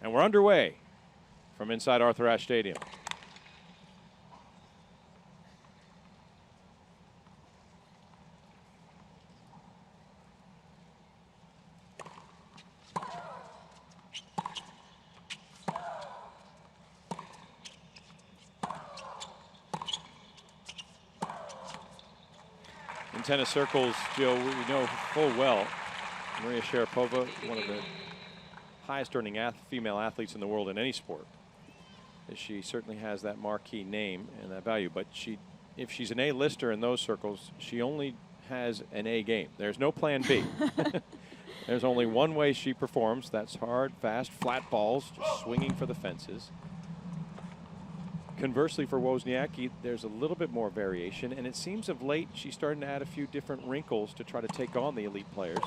And we're underway from inside Arthur Ashe Stadium. In tennis circles, Jill, we know full well Maria Sharapova, one of the highest earning female athletes in the world in any sport. She certainly has that marquee name and that value, but if she's an A-lister in those circles, she only has an A game. There's no plan B. There's only one way she performs. That's hard, fast, flat balls, just swinging for the fences. Conversely, for Wozniacki, there's a little bit more variation, and it seems of late she's starting to add a few different wrinkles to try to take on the elite players.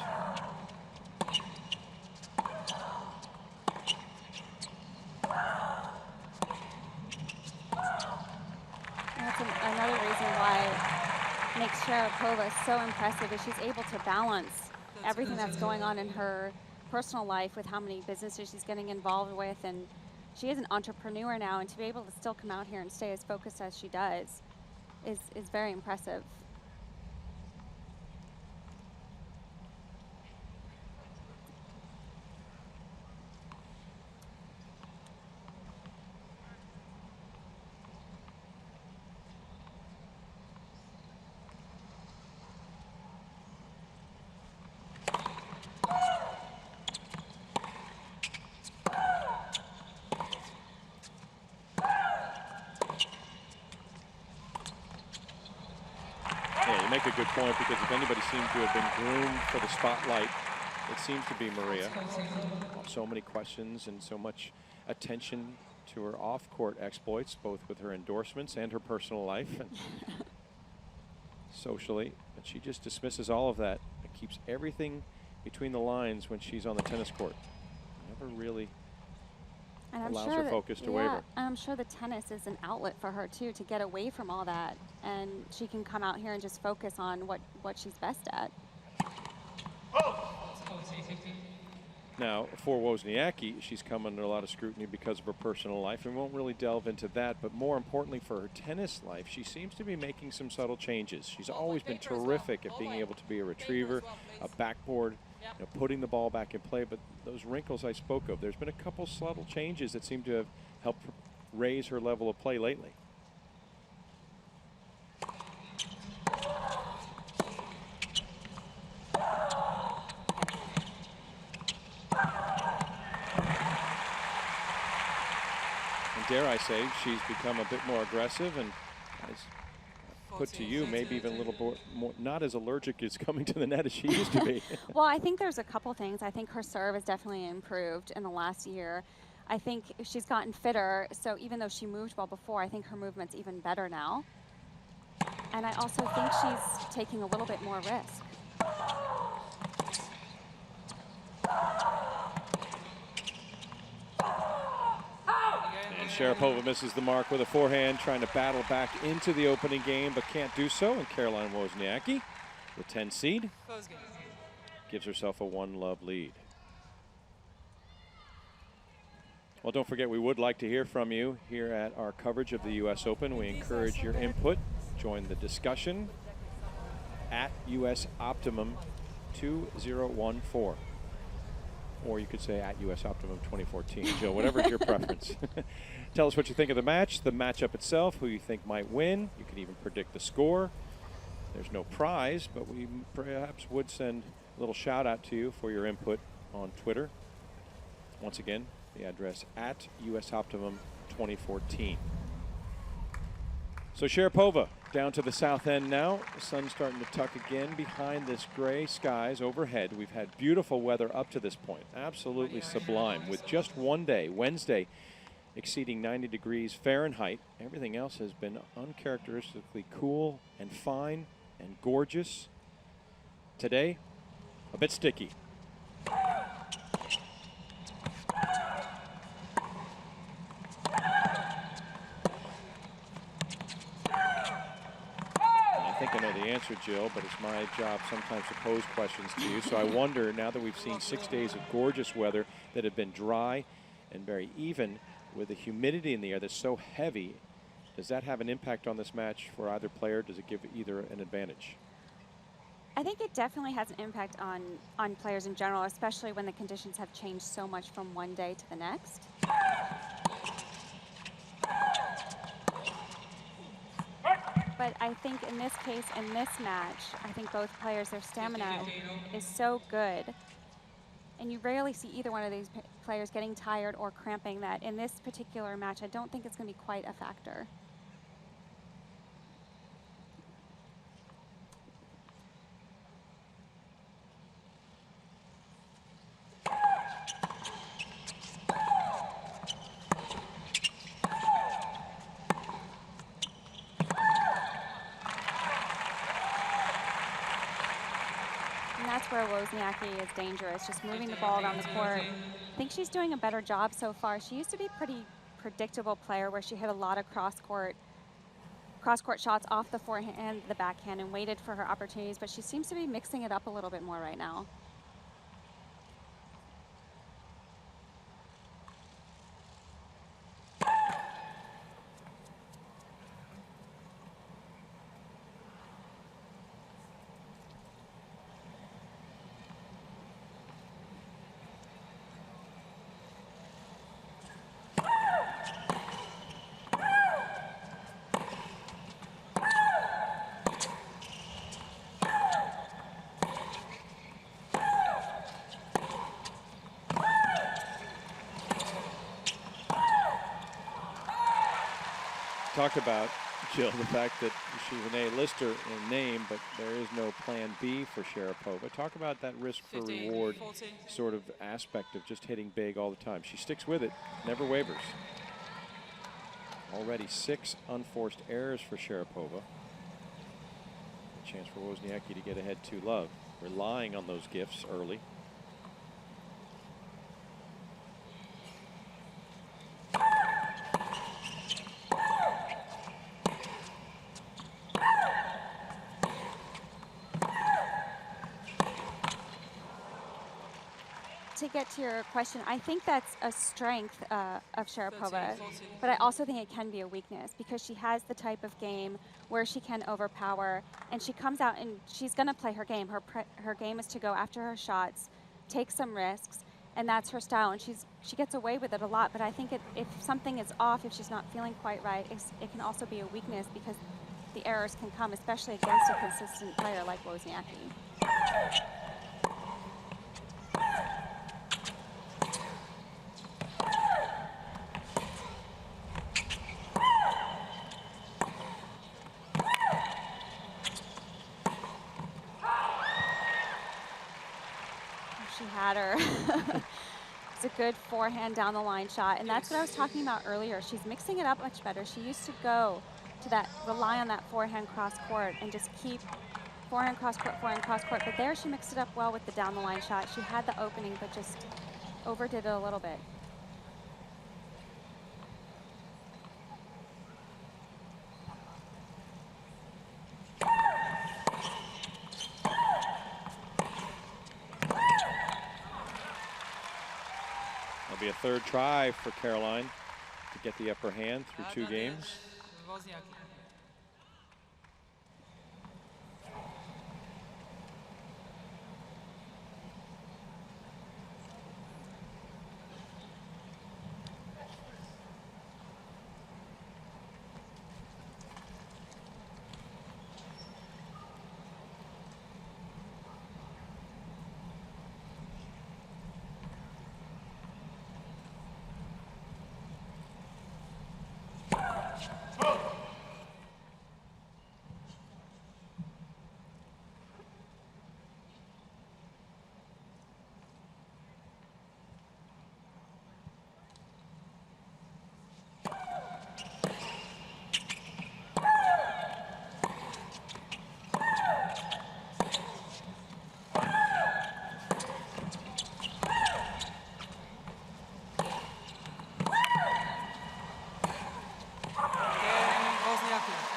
Another reason why makes Sharapova so impressive is she's able to balance everything that's going on in her personal life with how many businesses she's getting involved with, and she is an entrepreneur now, and to be able to still come out here and stay as focused as she does is very impressive. Make a good point, because if anybody seems to have been groomed for the spotlight, it seems to be Maria. So many questions and so much attention to her off-court exploits, both with her endorsements and her personal life and socially. But she just dismisses all of that and keeps everything between the lines when she's on the tennis court. Never really allows her focus to waver. And I'm sure the tennis is an outlet for her too, to get away from all that, and she can come out here and just focus on what she's best at. Now, for Wozniacki, she's come under a lot of scrutiny because of her personal life, and we won't really delve into that. But more importantly, for her tennis life, she seems to be making some subtle changes. She's always been terrific at being able to be a retriever, a backboard, putting the ball back in play. But those wrinkles I spoke of, there's been a couple subtle changes that seem to have helped raise her level of play lately. Dare I say, she's become a bit more aggressive and has put to you maybe even a little more not as allergic as coming to the net as she used to be. Well, I think there's a couple things. I think her serve has definitely improved in the last year. I think she's gotten fitter, so even though she moved well before, I think her movement's even better now. And I also think she's taking a little bit more risk. Sharapova misses the mark with a forehand, trying to battle back into the opening game, but can't do so. And Caroline Wozniacki, the 10 seed, gives herself a 1-love lead. Well, don't forget, we would like to hear from you here at our coverage of the U.S. Open. We encourage your input. Join the discussion at US Optimum 2014. Or you could say at US Optimum 2014. Joe, whatever's your preference. Tell us what you think of the match, the matchup itself, who you think might win. You can even predict the score. There's no prize, but we perhaps would send a little shout out to you for your input on Twitter. Once again, the address at US Optimum 2014. So Sharapova down to the south end now. The sun's starting to tuck again behind this gray skies overhead. We've had beautiful weather up to this point. Absolutely sublime, with just one day, Wednesday, exceeding 90 degrees Fahrenheit. Everything else has been uncharacteristically cool and fine and gorgeous. Today, a bit sticky. I think I know the answer, Jill, but it's my job sometimes to pose questions to you. So I wonder, now that we've seen 6 days of gorgeous weather that have been dry and very even. With the humidity in the air that's so heavy, does that have an impact on this match for either player? Does it give either an advantage? I think it definitely has an impact on players in general, especially when the conditions have changed so much from one day to the next. But I think in this case, in this match, I think both players, their stamina is so good. And you rarely see either one of these players getting tired or cramping, that in this particular match, I don't think it's going to be quite a factor. And that's where Wozniacki is dangerous, just moving the ball around the court. I think she's doing a better job so far. She used to be a pretty predictable player where she hit a lot of cross-court shots off the forehand and the backhand and waited for her opportunities, but she seems to be mixing it up a little bit more right now. Talked about, Jill, the fact that she's an A-lister in name, but there is no plan B for Sharapova. Talk about that risk for reward sort of aspect of just hitting big all the time. She sticks with it, never wavers. Already 6 unforced errors for Sharapova. A chance for Wozniacki to get ahead 2-love, relying on those gifts early. To get to your question, I think that's a strength of Sharapova, but I also think it can be a weakness because she has the type of game where she can overpower, and she comes out and she's going to play her game. Her game is to go after her shots, take some risks, and that's her style, and she gets away with it a lot. But I think if something is off, if she's not feeling quite right, it can also be a weakness because the errors can come, especially against a consistent player like Wozniacki. She had her. It's a good forehand down the line shot, and that's what I was talking about earlier. She's mixing it up much better. She used to go to that, rely on that forehand cross court and just keep forehand cross court, but there she mixed it up well with the down the line shot. She had the opening, but just overdid it a little bit. Be a third try for Caroline to get the upper hand through 2 games.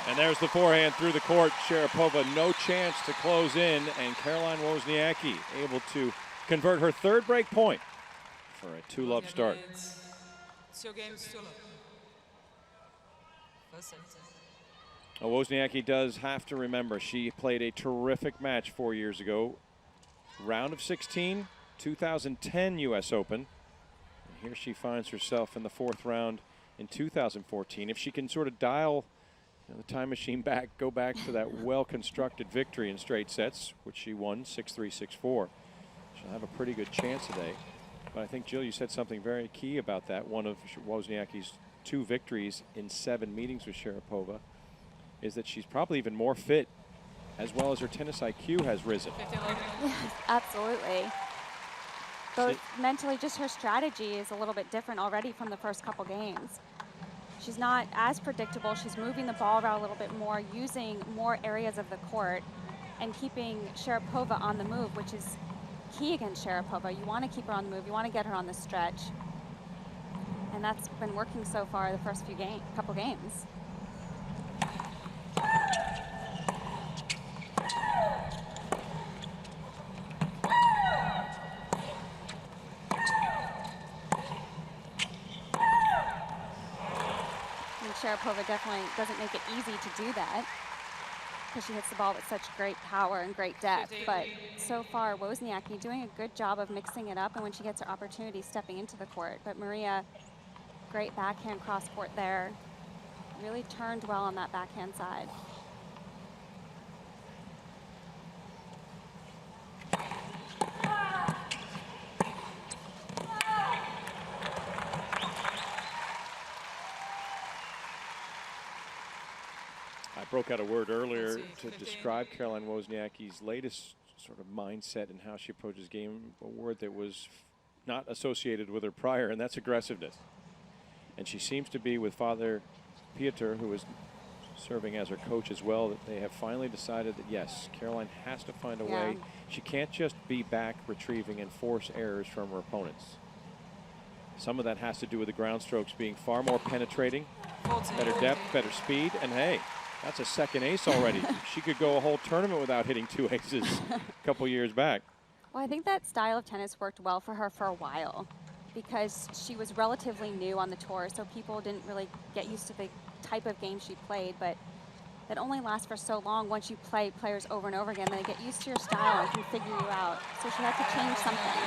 And there's the forehand through the court. Sharapova, no chance to close in, and Caroline Wozniacki able to convert her 3rd break point for a 2-love start. It's your game, still up. First set. Well, Wozniacki does have to remember she played a terrific match 4 years ago. Round of 16, 2010 U.S. Open. And here she finds herself in the 4th round in 2014. If she can sort of dial the time machine back, go back to that well-constructed victory in straight sets, which she won 6-3, 6-4, she'll have a pretty good chance today. But I think, Jill, you said something very key about that. One of Wozniacki's 2 victories in 7 meetings with Sharapova is that she's probably even more fit, as well as her tennis IQ has risen. Yes, absolutely. Both mentally, just her strategy is a little bit different already from the first couple games. She's not as predictable. She's moving the ball around a little bit more, using more areas of the court, and keeping Sharapova on the move, which is key against Sharapova. You want to keep her on the move. You want to get her on the stretch. And that's been working so far the first couple games. And Sharapova definitely doesn't make it easy to do that, because she hits the ball with such great power and great depth. But so far, Wozniacki doing a good job of mixing it up, and when she gets her opportunity, stepping into the court. But Maria, great backhand cross court there. Really turned well on that backhand side. I broke out a word earlier to describe Caroline Wozniacki's latest sort of mindset and how she approaches game, a word that was not associated with her prior, and that's aggressiveness. And she seems to be with Father Pieter, who is serving as her coach as well, that they have finally decided that, yes, Caroline has to find a way. She can't just be back retrieving and force errors from her opponents. Some of that has to do with the ground strokes being far more penetrating, better depth, better speed, and hey, that's a second ace already. She could go a whole tournament without hitting 2 aces a couple years back. Well, I think that style of tennis worked well for her for a while, because she was relatively new on the tour, so people didn't really get used to the type of game she played. But that only lasts for so long. Once you play players over and over again, they get used to your style and can figure you out. So she had to change something.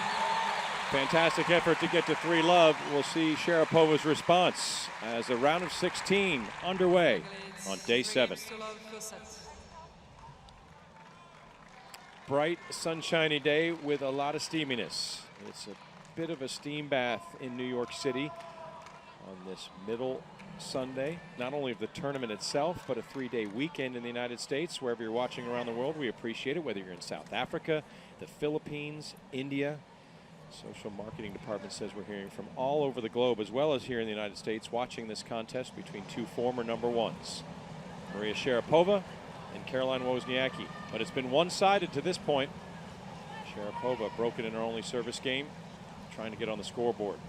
Fantastic effort to get to 3-love. We'll see Sharapova's response as the round of 16 underway on day 7. Bright, sunshiny day with a lot of steaminess. It's a bit of a steam bath in New York City on this middle Sunday, not only of the tournament itself, but a 3-day weekend in the United States. Wherever you're watching around the world, we appreciate it, whether you're in South Africa, the Philippines, India. Social marketing department says we're hearing from all over the globe, as well as here in the United States, watching this contest between 2 former #1s, Maria Sharapova and Caroline Wozniacki. But it's been one-sided to this point. Sharapova broke it in her only service game, trying to get on the scoreboard.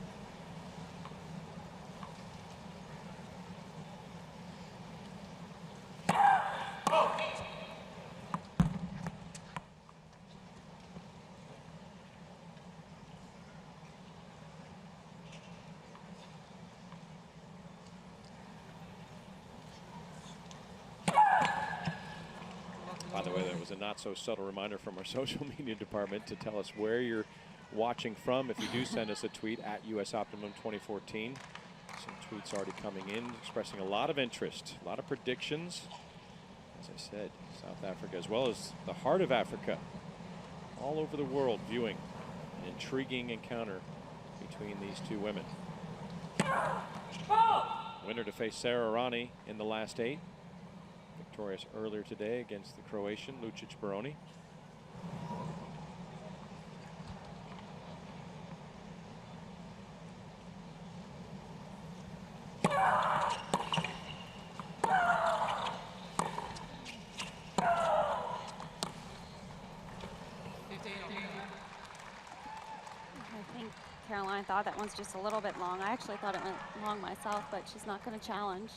By the way, that was a not so subtle reminder from our social media department to tell us where you're watching from. If you do send us a tweet at US Optimum 2014, some tweets already coming in expressing a lot of interest, a lot of predictions. As I said, South Africa as well as the heart of Africa, all over the world viewing an intriguing encounter between these 2 women. Winner to face Sarah Rani in the last 8. Victorious earlier today against the Croatian Lucic Baroni. I think Caroline thought that one's just a little bit long. I actually thought it went long myself, but she's not going to challenge.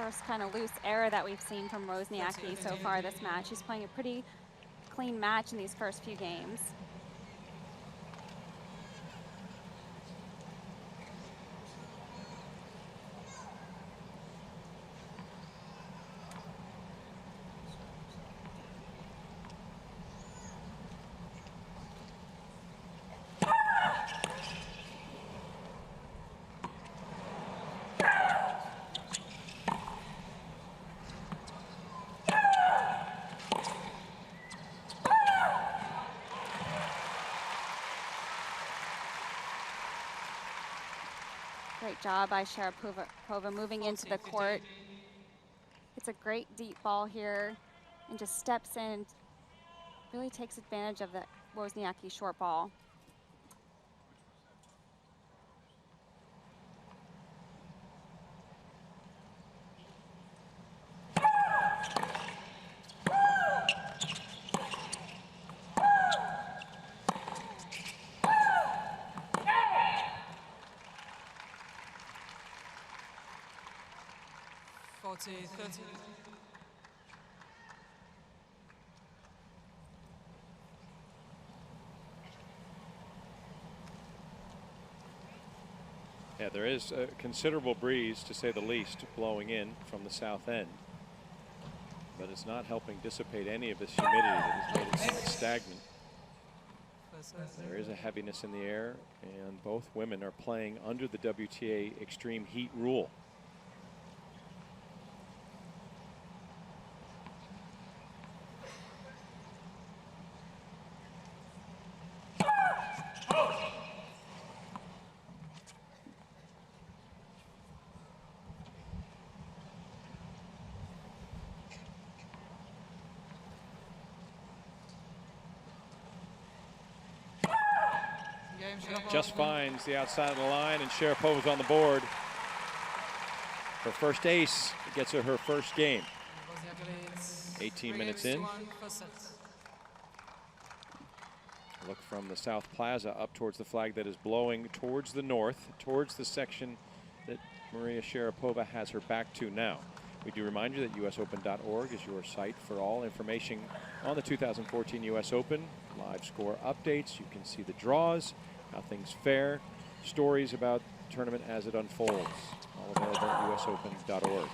first kind of loose error that we've seen from Wozniacki so far this match. She's playing a pretty clean match in these first few games. Great job by Sharapova moving into the court. It's a great deep ball here and just steps in, really takes advantage of the Wozniacki short ball. Yeah, there is a considerable breeze, to say the least, blowing in from the south end. But it's not helping dissipate any of this humidity that has made it somewhat stagnant. There is a heaviness in the air, and both women are playing under the WTA extreme heat rule. Just finds the outside of the line, and Sharapova's on the board. Her first ace gets her first game. 18 minutes in. Look from the South Plaza up towards the flag that is blowing towards the north, towards the section that Maria Sharapova has her back to now. We do remind you that usopen.org is your site for all information on the 2014 US Open. Live score updates. You can see the draws, how things fare, stories about the tournament as it unfolds. All available at usopen.org.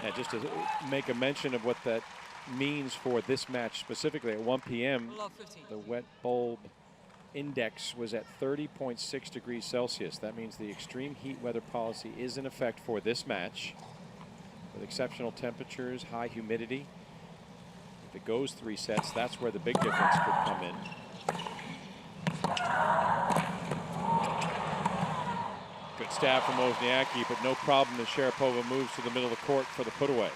And just to make a mention of what that means for this match specifically, at 1 p.m. the wet bulb index was at 30.6 degrees Celsius. That means the extreme heat weather policy is in effect for this match, with exceptional temperatures, high humidity. If it goes 3 sets, that's where the big difference could come in. Good stab from Wozniacki, but no problem as Sharapova moves to the middle of the court for the put away.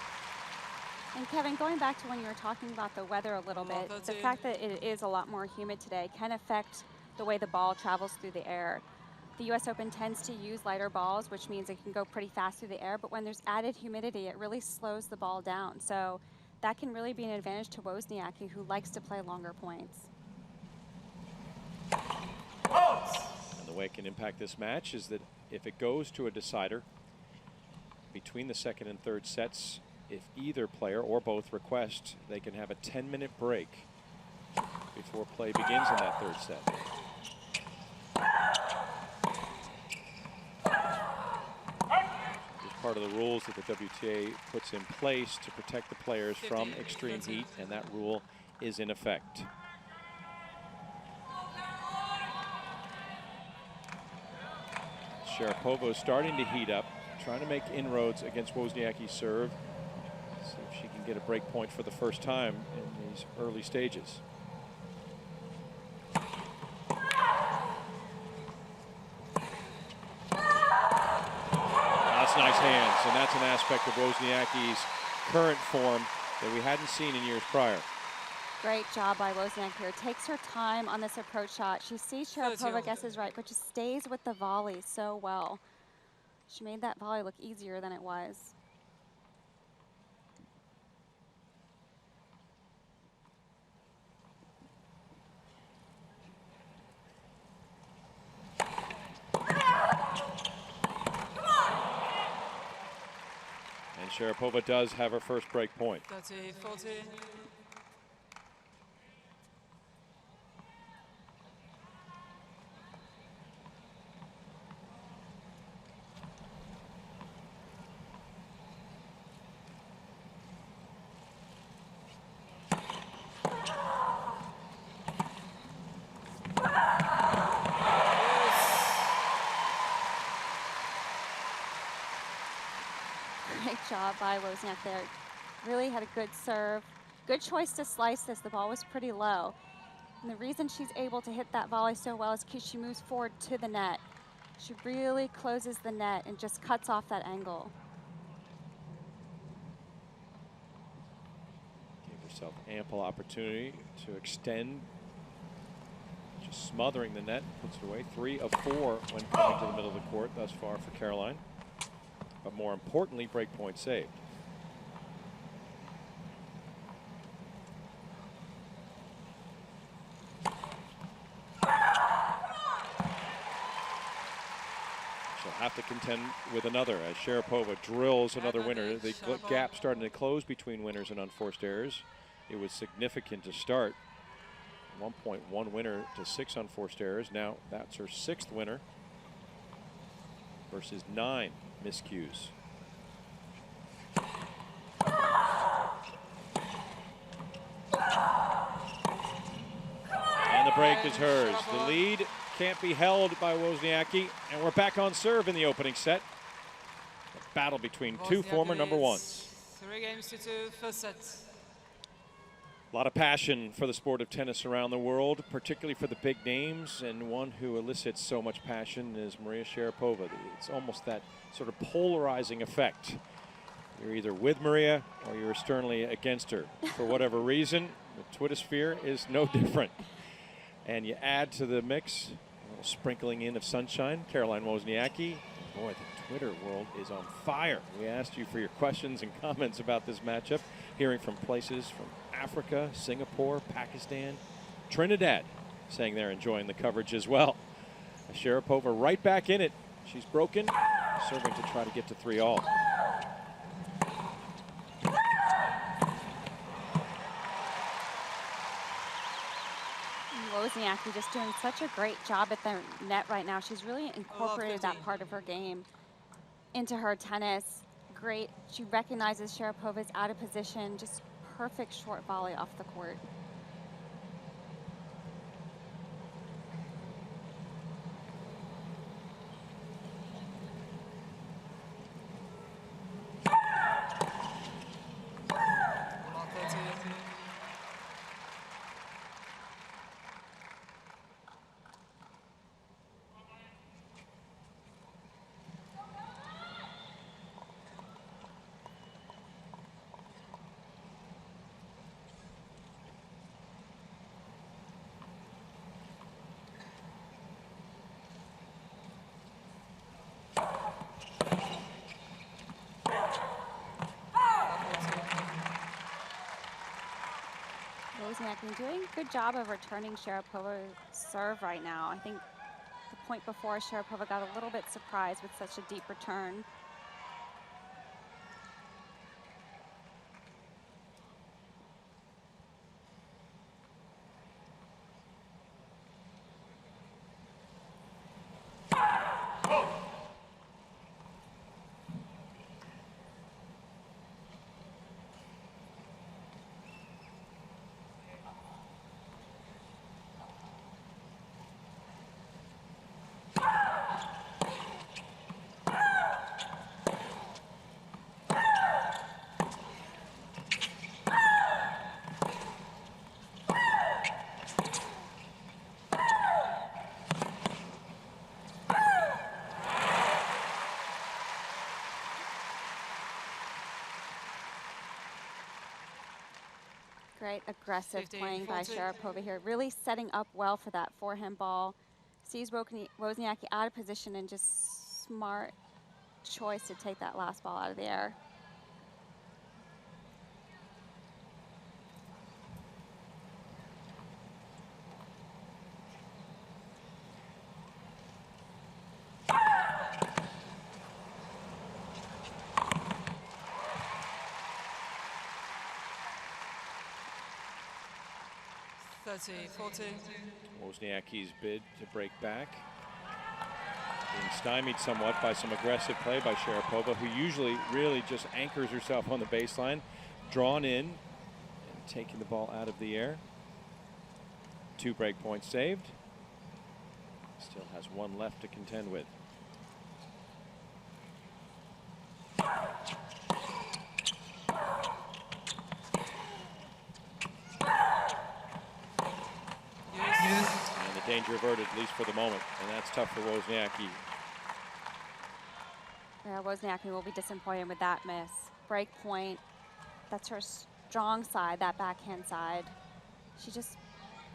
And Kevin, going back to when you were talking about the weather a little bit, the fact that it is a lot more humid today can affect the way the ball travels through the air. The US Open tends to use lighter balls, which means it can go pretty fast through the air, but when there's added humidity, it really slows the ball down. So that can really be an advantage to Wozniacki, who likes to play longer points. And the way it can impact this match is that if it goes to a decider between the second and third sets, if either player or both request, they can have a 10-minute break before play begins in that third set. It's part of the rules that the WTA puts in place to protect the players from extreme heat, and that rule is in effect. Sharapova is starting to heat up, trying to make inroads against Wozniacki's serve. See if she can get a break point for the first time in these early stages. That's nice hands, and that's an aspect of Wozniacki's current form that we hadn't seen in years prior. Great job by Wozniacki here. Takes her time on this approach shot. She sees Sharapova guesses right, but just stays with the volley so well. She made that volley look easier than it was. Sharapova does have her first break point. 30-40. Great job by Wozniak there. Really had a good serve. Good choice to slice this. The ball was pretty low. And the reason she's able to hit that volley so well is because she moves forward to the net. She really closes the net and just cuts off that angle. Gave herself ample opportunity to extend. Just smothering the net, puts it away. 3 of 4 when coming to the middle of the court thus far for Caroline. But more importantly, break point saved. She'll have to contend with another as Sharapova drills another winner. The gap starting to close between winners and unforced errors. It was significant to start. 1.1 winner to 6 unforced errors. Now that's her 6th winner versus 9 miscues. And the break is hers. The lead can't be held by Wozniacki, and we're back on serve in the opening set. A battle between two former number ones. 3-2, first set. A lot of passion for the sport of tennis around the world, particularly for the big names, and one who elicits so much passion is Maria Sharapova. It's almost that sort of polarizing effect. You're either with Maria or you're sternly against her. For whatever reason, the Twitter sphere is no different. And you add to the mix a little sprinkling in of sunshine, Caroline Wozniacki. Boy, the Twitter world is on fire. We asked you for your questions and comments about this matchup, hearing from places from Africa, Singapore, Pakistan, Trinidad, saying they're enjoying the coverage as well. Sharapova right back in it. She's broken, serving to try to get to 3-all. Wozniacki just doing such a great job at the net right now. She's really incorporated that part of her game into her tennis. Great. She recognizes Sharapova's out of position. Just perfect short volley off the court. Wozniacki doing a good job of returning Sharapova's serve right now. I think the point before, Sharapova got a little bit surprised with such a deep return. Great aggressive playing by Sharapova here, really setting up well for that forehand ball. Sees Wozniacki out of position and just smart choice to take that last ball out of the air. 30, 40. Wozniacki's bid to break back being stymied somewhat by some aggressive play by Sharapova, who usually really just anchors herself on the baseline, drawn in and taking the ball out of the air. 2 break points saved. Still has 1 left to contend with. And the danger averted, at least for the moment, and that's tough for Wozniacki. Yeah, Wozniacki will be disappointed with that miss. Break point, that's her strong side, that backhand side. She just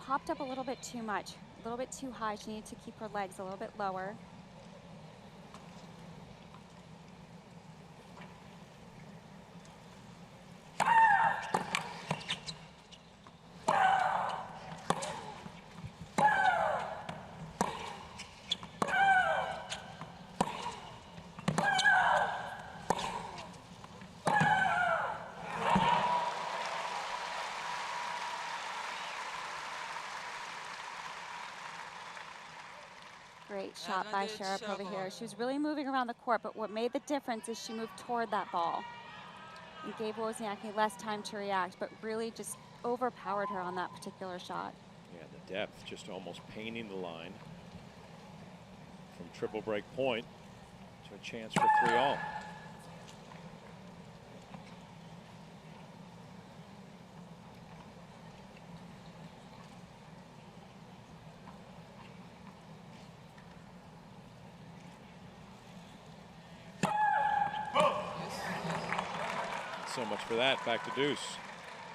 popped up a little bit too much, a little bit too high. She needed to keep her legs a little bit lower. Great shot by Sharapova here. She was really moving around the court, but what made the difference is she moved toward that ball and gave Wozniacki less time to react, but really just overpowered her on that particular shot. Yeah, the depth just almost painting the line from triple break point to a chance for 3-all. So much for that. Back to deuce.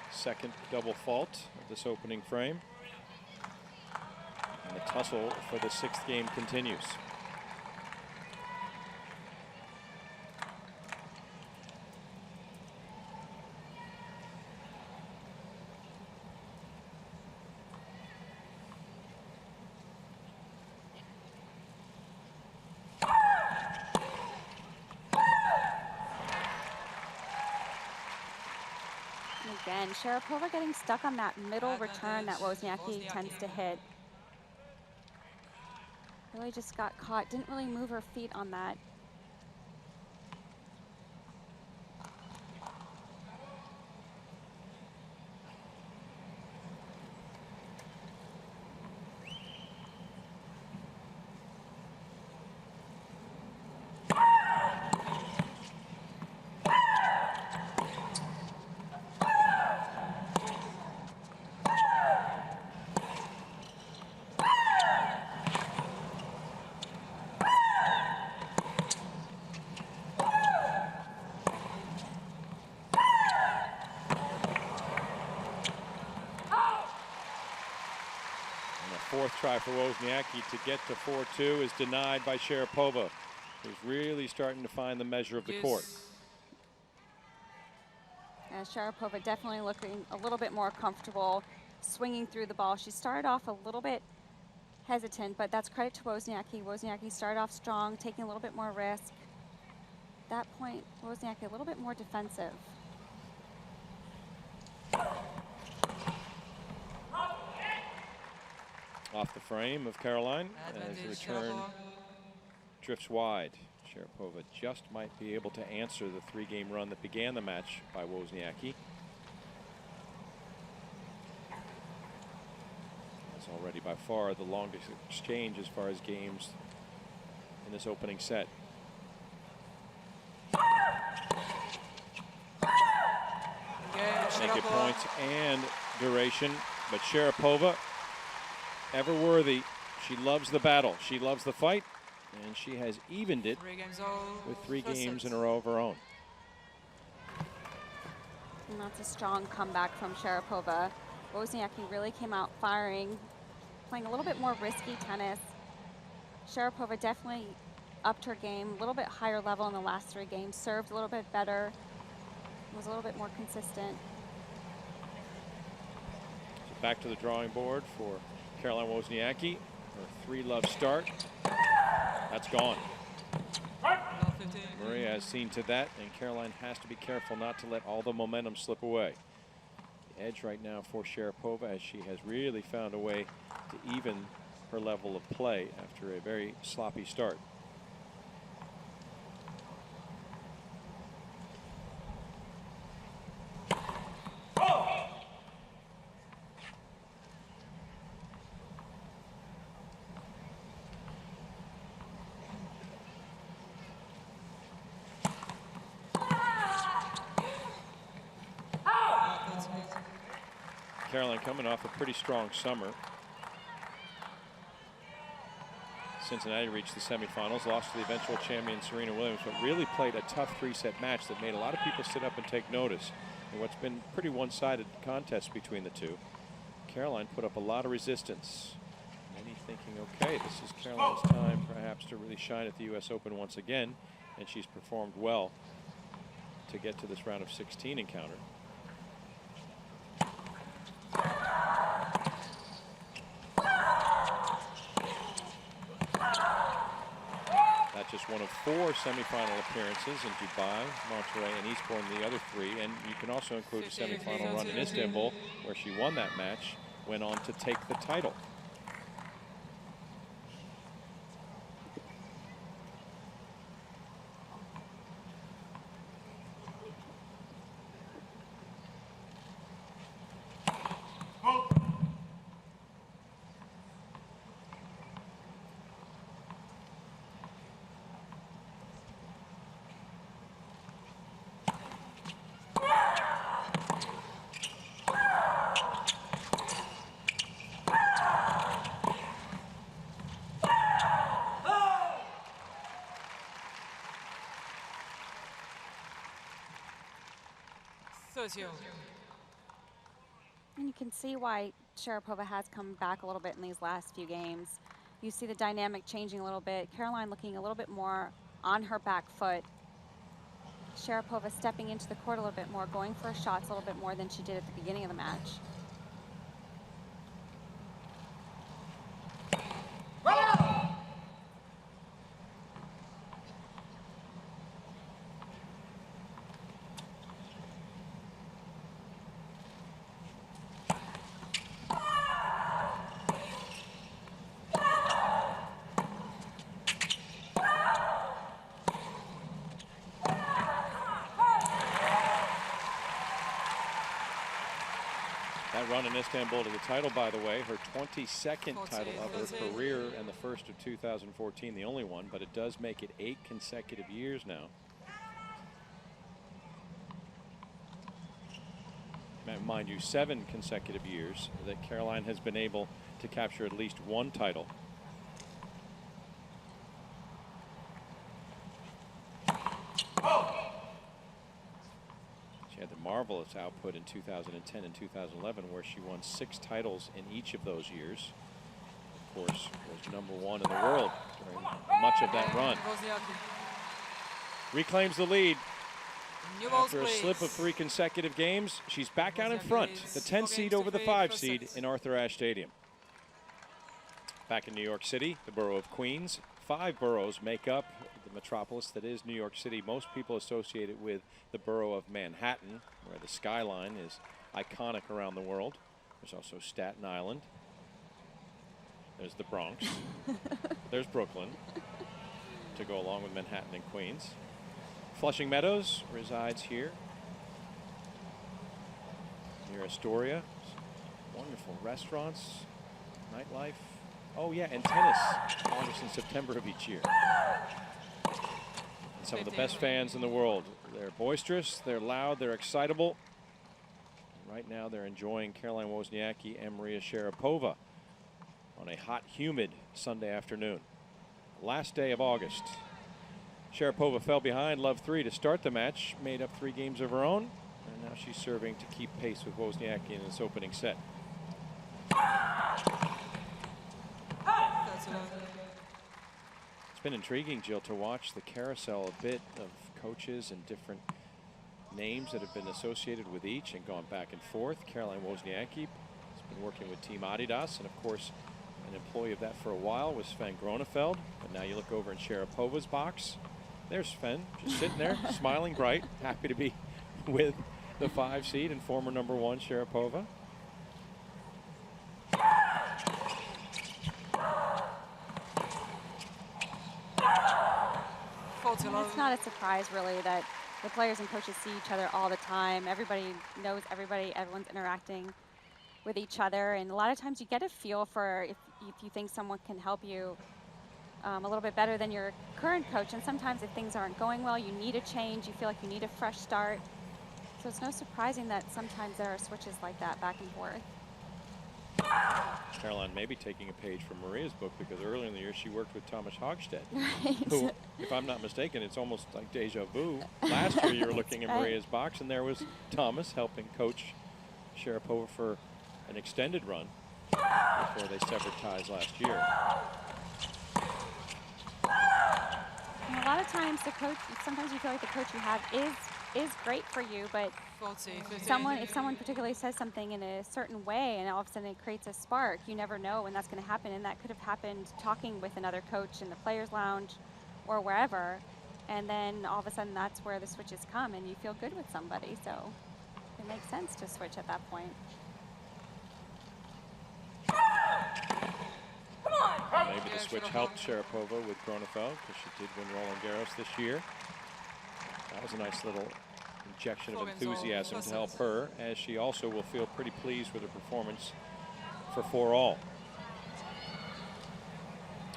Second double fault of this opening frame. And the tussle for the 6th game continues. Again, Sharapova getting stuck on that middle return that Wozniacki tends to hit. Really just got caught, didn't really move her feet on that. Fourth try for Wozniacki to get to 4-2 is denied by Sharapova, who's really starting to find the measure of the court. And Sharapova definitely looking a little bit more comfortable swinging through the ball. She started off a little bit hesitant, but that's credit to Wozniacki. Wozniacki started off strong, taking a little bit more risk. At that point, Wozniacki a little bit more defensive. Off the frame of Caroline as the return drifts wide. Sharapova just might be able to answer the 3-game run that began the match by Wozniacki. It's already by far the longest exchange as far as games in this opening set. Make it points and duration, but Sharapova, ever worthy. She loves the battle. She loves the fight, and she has evened it with 3 games in a row of her own. And that's a strong comeback from Sharapova. Wozniacki really came out firing, playing a little bit more risky tennis. Sharapova definitely upped her game, a little bit higher level in the last 3 games, served a little bit better, was a little bit more consistent. So back to the drawing board for Caroline Wozniacki. Her 3-love start. That's gone. Maria has seen to that, and Caroline has to be careful not to let all the momentum slip away. edge right now for Sharapova, as she has really found a way to even her level of play after a very sloppy start. Caroline coming off a pretty strong summer. Cincinnati reached the semifinals, lost to the eventual champion Serena Williams, but really played a tough 3-set match that made a lot of people sit up and take notice in what's been pretty one-sided contest between the two. Caroline put up a lot of resistance. Many thinking, okay, this is Caroline's time perhaps to really shine at the US Open once again, and she's performed well to get to this round of 16 encounter. That's just one of 4 semifinal appearances in Dubai, Monterrey, and Eastbourne, the other 3. And you can also include a semifinal run in Istanbul, where she won that match, went on to take the title. And you can see why Sharapova has come back a little bit in these last few games. You see the dynamic changing a little bit. Caroline looking a little bit more on her back foot. Sharapova stepping into the court a little bit more, going for shots a little bit more than she did at the beginning of the match. Run in Istanbul to the title, by the way, her 22nd title of her career and the first of 2014, the only one, but it does make it 8 consecutive years now. Mind you, 7 consecutive years that Caroline has been able to capture at least 1 title. Had the marvelous output in 2010 and 2011, where she won 6 titles in each of those years. Of course, was #1 in the world during much of that run. Reclaims the lead after a slip of 3 consecutive games. She's back out in front, the 10 seed over the 5 seed in Arthur Ashe Stadium. Back in New York City, the borough of Queens. 5 boroughs make up the metropolis that is New York City. Most people associate it with the borough of Manhattan, where the skyline is iconic around the world. There's also Staten Island. There's the Bronx. There's Brooklyn to go along with Manhattan and Queens. Flushing Meadows resides here near Astoria. Wonderful restaurants, nightlife. Oh yeah, and tennis, August and September of each year. And some of the best fans in the world. They're boisterous, they're loud, they're excitable. And right now they're enjoying Caroline Wozniacki and Maria Sharapova on a hot, humid Sunday afternoon. Last day of August. Sharapova fell behind love 3 to start the match, made up 3 games of her own, and now she's serving to keep pace with Wozniacki in this opening set. It's been intriguing, Jill, to watch the carousel a bit of coaches and different names that have been associated with each and gone back and forth. Caroline Wozniacki has been working with Team Adidas, and of course an employee of that for a while was Sven Gronefeld. But now you look over in Sharapova's box. There's Sven, just sitting there, smiling bright, happy to be with the 5 seed and former #1 Sharapova. It's not a surprise, really, that the players and coaches see each other all the time. Everybody knows everybody. Everyone's interacting with each other. And a lot of times you get a feel for if you think someone can help you a little bit better than your current coach. And sometimes if things aren't going well, you need a change. You feel like you need a fresh start. So it's no surprising that sometimes there are switches like that back and forth. Caroline may be taking a page from Maria's book, because earlier in the year she worked with Thomas Hogstead, Right. who, if I'm not mistaken, it's almost like deja vu. Last year you were looking at right. Maria's box, and there was Thomas helping coach Sharapova for an extended run before they severed ties last year. And a lot of times the coach, sometimes you feel like the coach you have is great for you, but 40, 50. if someone particularly says something in a certain way and all of a sudden it creates a spark, you never know when that's going to happen. And that could have happened talking with another coach in the players lounge or wherever, and then all of a sudden that's where the switches come and you feel good with somebody. So it makes sense to switch at that point. Maybe the switch helped Sharapova with Gronefeld, because she did win Roland Garros this year. That was a nice little injection of enthusiasm to help her, as she also will feel pretty pleased with her performance for 4-all.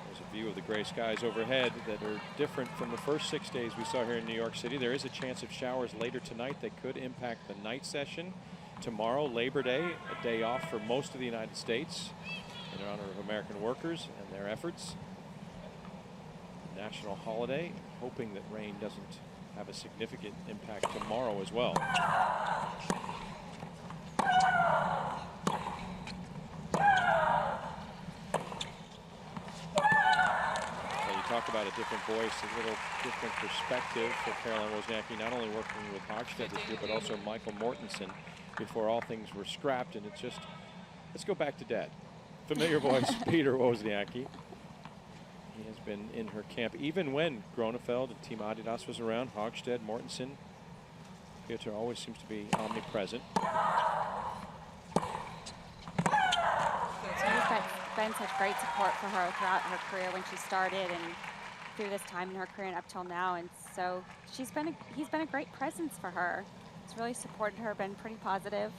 There's a view of the gray skies overhead that are different from the first 6 days we saw here in New York City. There is a chance of showers later tonight that could impact the night session. Tomorrow, Labor Day, a day off for most of the United States in honor of American workers and their efforts. National holiday, hoping that rain doesn't have a significant impact tomorrow as well. So you talk about a different voice, a little different perspective for Caroline Wozniacki, not only working with Hogstead this year, but also Michael Mortensen before all things were scrapped. And it's just, let's go back to Dad. Familiar voice, Peter Wozniacki. He has been in her camp even when Gronefeld and Team Adidas was around. Hogstead, Mortensen. Peter always seems to be omnipresent. He's been such great support for her throughout her career when she started and through this time in her career and up till now. And so he's been a great presence for her. He's really supported her, been pretty positive.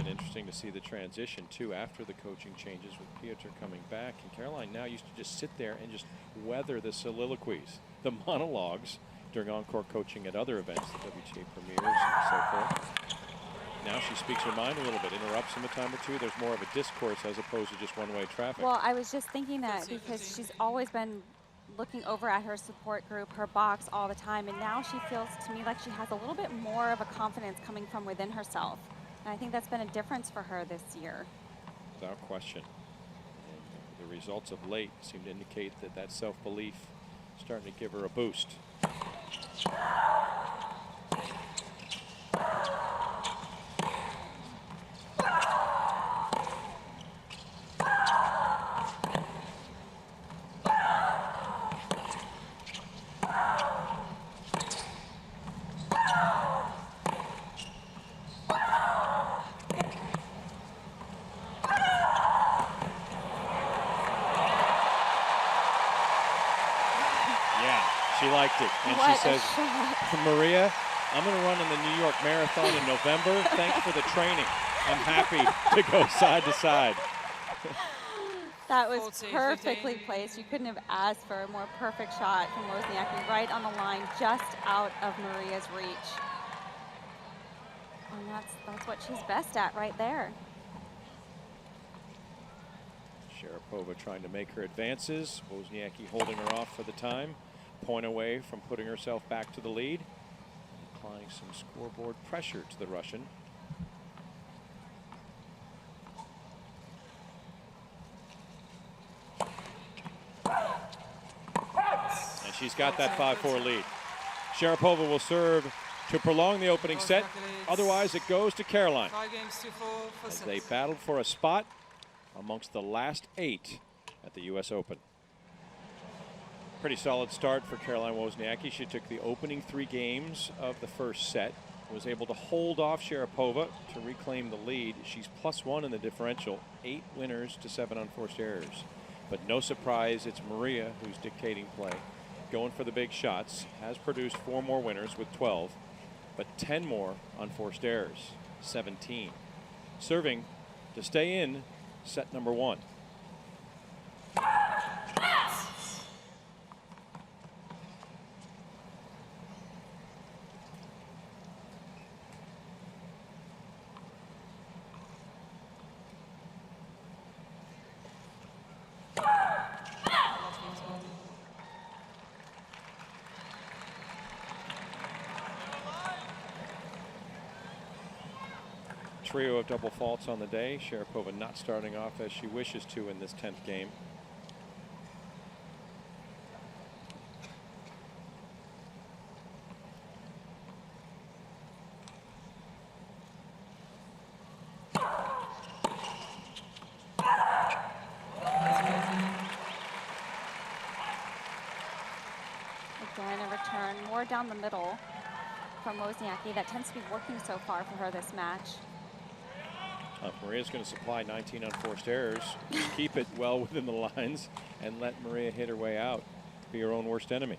Interesting to see the transition too after the coaching changes with Piotr coming back, and Caroline now used to just sit there and just weather the soliloquies, the monologues during encore coaching at other events, the WTA premieres and so forth. Now she speaks her mind a little bit, interrupts them a time or two. There's more of a discourse as opposed to just one-way traffic. Well, I was just thinking that because she's always been looking over at her support group, her box all the time, and now she feels to me like she has a little bit more of a confidence coming from within herself. And I think that's been a difference for her this year. Without question. And the results of late seem to indicate that that self-belief is starting to give her a boost. She liked it, and what she says, Maria, I'm going to run in the New York Marathon in November. Thanks for the training. I'm happy to go side to side. That was perfectly placed. You couldn't have asked for a more perfect shot from Wozniacki, right on the line, just out of Maria's reach. And that's what she's best at right there. Sharapova trying to make her advances. Wozniacki holding her off for the time. Point away from putting herself back to the lead. Applying some scoreboard pressure to the Russian. And she's got that 5-4 lead. Sharapova will serve to prolong the opening set. Otherwise, it goes to Caroline. 5 games to 4 for as sets. they battled for a spot amongst the last 8 at the U.S. Open. Pretty solid start for Caroline Wozniacki. She took the opening 3 games of the first set, was able to hold off Sharapova to reclaim the lead. She's +1 in the differential, 8 winners to 7 unforced errors. But no surprise, it's Maria who's dictating play, going for the big shots, has produced 4 more winners with 12, but 10 more unforced errors, 17. Serving to stay in set number 1. Trio of double faults on the day. Sharapova not starting off as she wishes to in this 10th game. Again, a return more down the middle from Wozniacki. That tends to be working so far for her this match. Maria's going to supply 19 unforced errors, keep it well within the lines, and let Maria hit her way out, be her own worst enemy.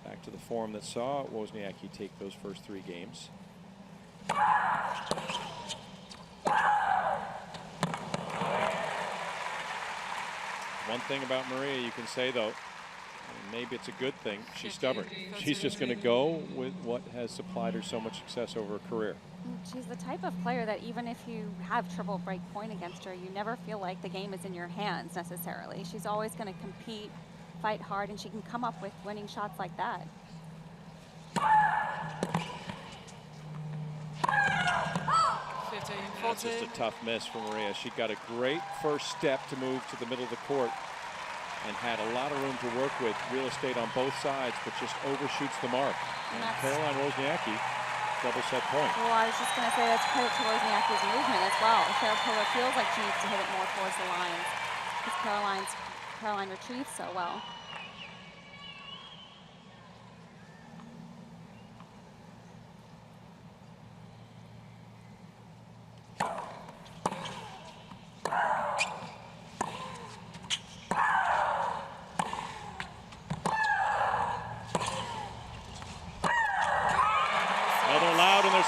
Back to the form that saw Wozniacki take those first 3 games. One thing about Maria you can say, though, and maybe it's a good thing, she's stubborn. She's just going to go with what has supplied her so much success over her career. She's the type of player that even if you have triple break point against her, you never feel like the game is in your hands necessarily. She's always going to compete, fight hard, and she can come up with winning shots like that. That's just a tough miss for Maria. She got a great first step to move to the middle of the court and had a lot of room to work with, real estate on both sides, but just overshoots the mark. And Caroline Wozniacki, double set point. Well, I was just going to say that's credit to Wozniacki's movement as well. Sharapova feels like she needs to hit it more towards the lines because Caroline retrieves so well.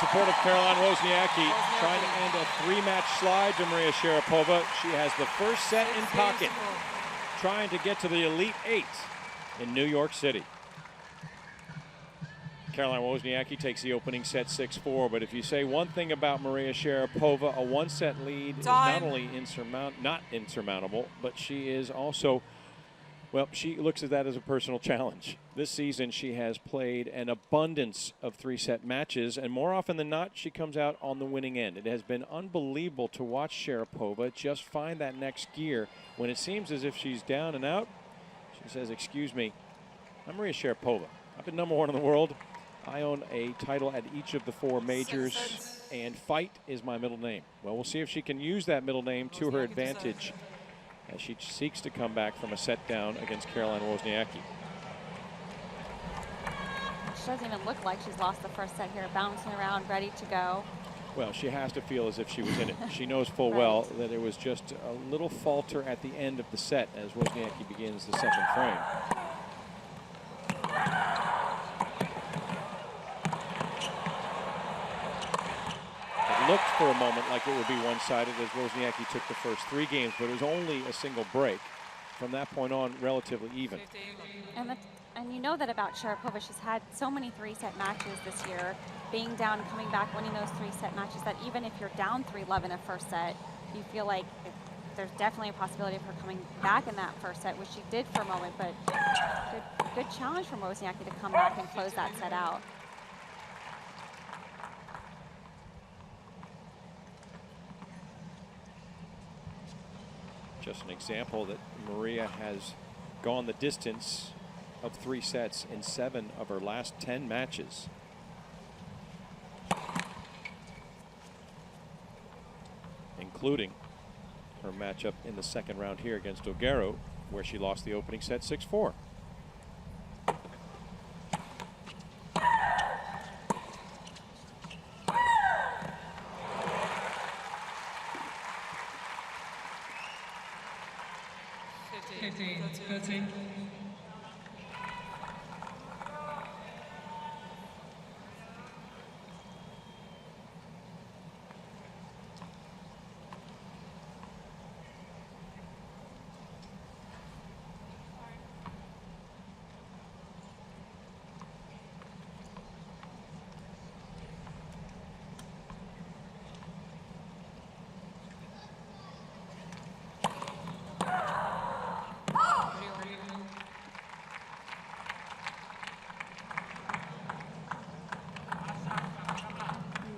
Support of Caroline Wozniacki trying to end a 3-match slide to Maria Sharapova. She has the first set in pocket, trying to get to the Elite 8 in New York City. Caroline Wozniacki takes the opening set 6-4, but if you say one thing about Maria Sharapova, a 1-set lead is not only not insurmountable, but she is also, well, she looks at that as a personal challenge. This season, she has played an abundance of 3-set matches, and more often than not, she comes out on the winning end. It has been unbelievable to watch Sharapova just find that next gear. When it seems as if she's down and out, she says, "Excuse me, I'm Maria Sharapova. I've been #1 in the world. I own a title at each of the 4 majors, and fight is my middle name." Well, we'll see if she can use that middle name to her advantage as she seeks to come back from a set down against Caroline Wozniacki. She doesn't even look like she's lost the first set here, bouncing around, ready to go. Well, she has to feel as if she was in it. She knows full well that it was just a little falter at the end of the set as Wozniacki begins the second frame. It looked for a moment like it would be one-sided as Wozniacki took the first 3 games, but it was only a single break. From that point on, relatively even. And you know that about Sharapova. She's had so many 3-set matches this year, being down, coming back, winning those 3-set matches, that even if you're down 3-love in a first set, you feel like there's definitely a possibility of her coming back in that first set, which she did for a moment, but good challenge from Wozniacki to come back and close that set out. Just an example that Maria has gone the distance of 3 sets in 7 of her last 10 matches. Including her matchup in the second round here against O'Garo, where she lost the opening set 6-4.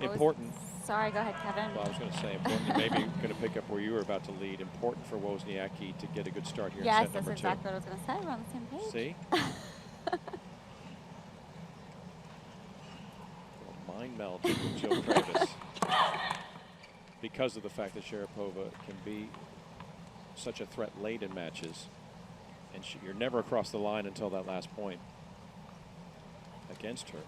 Important. Sorry, go ahead, Kevin. Well, I was going to say important. Maybe going to pick up where you were about to lead. Important for Wozniacki to get a good start here in set number 2. Yes, that's exactly what I was going to say. We're on the same page. See? Mind meld with Jill Travis. Because of the fact that Sharapova can be such a threat late in matches. And you're never across the line until that last point against her.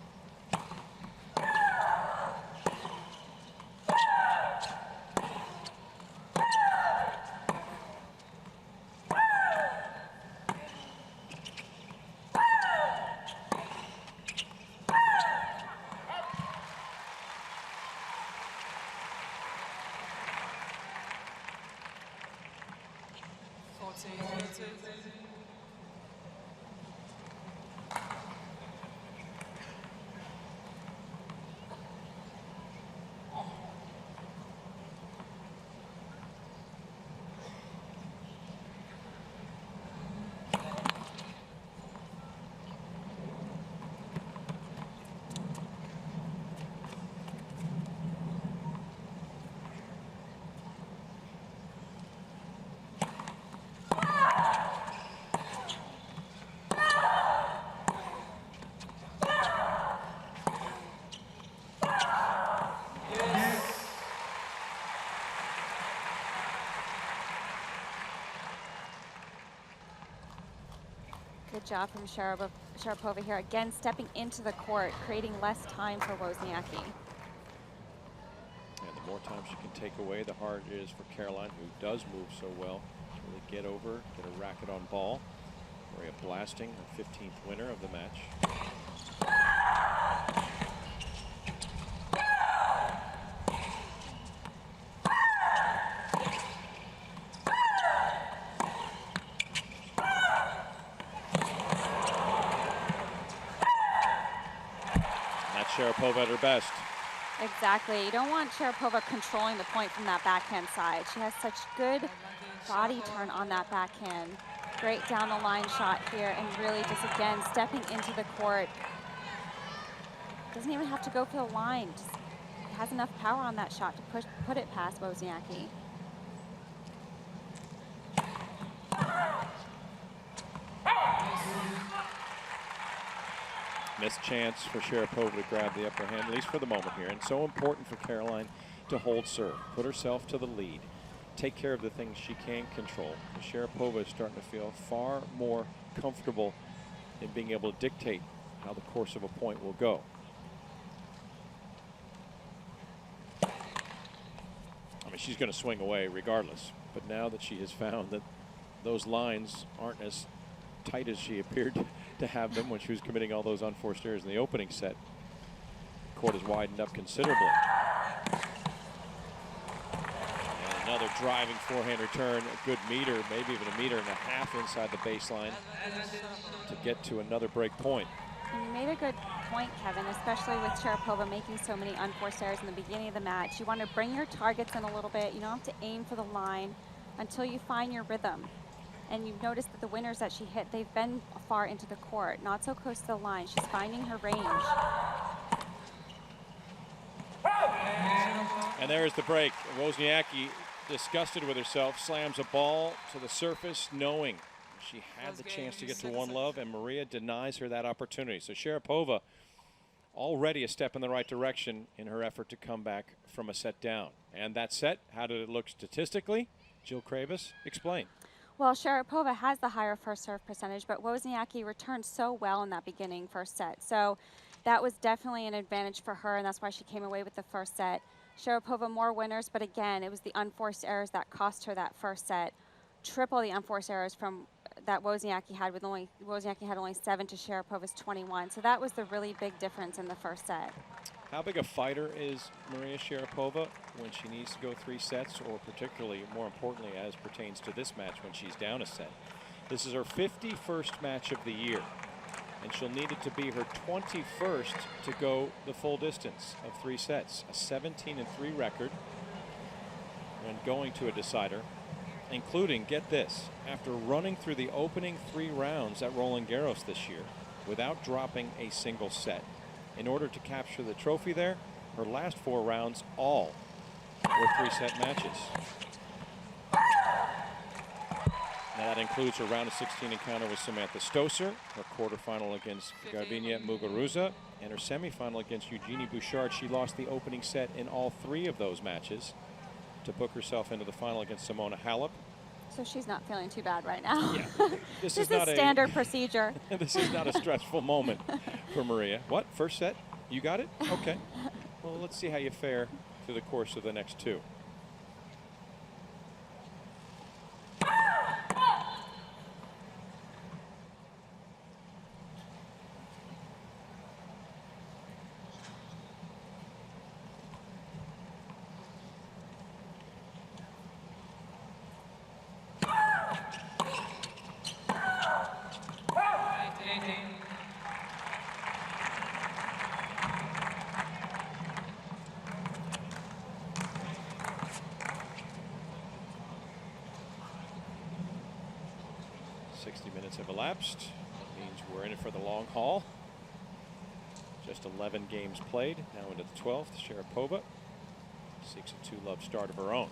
Good job from Sharapova here. Again, stepping into the court, creating less time for Wozniacki. And the more time she can take away, the harder it is for Caroline, who does move so well, to really get over, get a racket on ball. Maria blasting, her 15th winner of the match. Sharapova at her best. Exactly. You don't want Sharapova controlling the point from that backhand side. She has such good body turn on that backhand. Great down the line shot here, and really just again stepping into the court. Doesn't even have to go for the line. Just has enough power on that shot to put it past Wozniacki. Missed chance for Sharapova to grab the upper hand, at least for the moment here. And so important for Caroline to hold serve, put herself to the lead, take care of the things she can control. Sharapova is starting to feel far more comfortable in being able to dictate how the course of a point will go. I mean, she's going to swing away regardless. But now that she has found that those lines aren't as tight as she appeared to have them when she was committing all those unforced errors in the opening set, the court has widened up considerably. And another driving forehand return, a good meter, maybe even a meter and a half inside the baseline to get to another break point. And you made a good point, Kevin, especially with Sharapova making so many unforced errors in the beginning of the match. You want to bring your targets in a little bit. You don't have to aim for the line until you find your rhythm. And you've noticed that the winners that she hit, they've been far into the court, not so close to the line. She's finding her range. And there's the break. Wozniacki, disgusted with herself, slams a ball to the surface, knowing she had the chance to get to one love, and Maria denies her that opportunity. So Sharapova already a step in the right direction in her effort to come back from a set down. And that set, how did it look statistically? Jill Kravis, explain. Well, Sharapova has the higher first serve percentage, but Wozniacki returned so well in that beginning first set. So that was definitely an advantage for her, and that's why she came away with the first set. Sharapova more winners, but again, it was the unforced errors that cost her that first set. Triple the unforced errors from that Wozniacki had with Wozniacki had only 7 to Sharapova's 21. So that was the really big difference in the first set. How big a fighter is Maria Sharapova when she needs to go 3 sets, or particularly, more importantly, as pertains to this match when she's down a set? This is her 51st match of the year, and she'll need it to be her 21st to go the full distance of 3 sets. A 17-3 record when going to a decider, including, get this, after running through the opening 3 rounds at Roland Garros this year without dropping a single set. In order to capture the trophy there, her last 4 rounds all were 3-set matches. Now that includes her round of 16 encounter with Samantha Stosur, her quarterfinal against Garbiñe Muguruza, and her semifinal against Eugenie Bouchard. She lost the opening set in all 3 of those matches to book herself into the final against Simona Halep. So she's not feeling too bad right now. Yeah, this is not standard procedure. This is not a stressful moment for Maria. What, first set? You got it? Okay. Well, let's see how you fare through the course of the next 2. Have elapsed. That means we're in it for the long haul. Just 11 games played. Now into the 12th. Sharapova seeks a 2-love start of her own.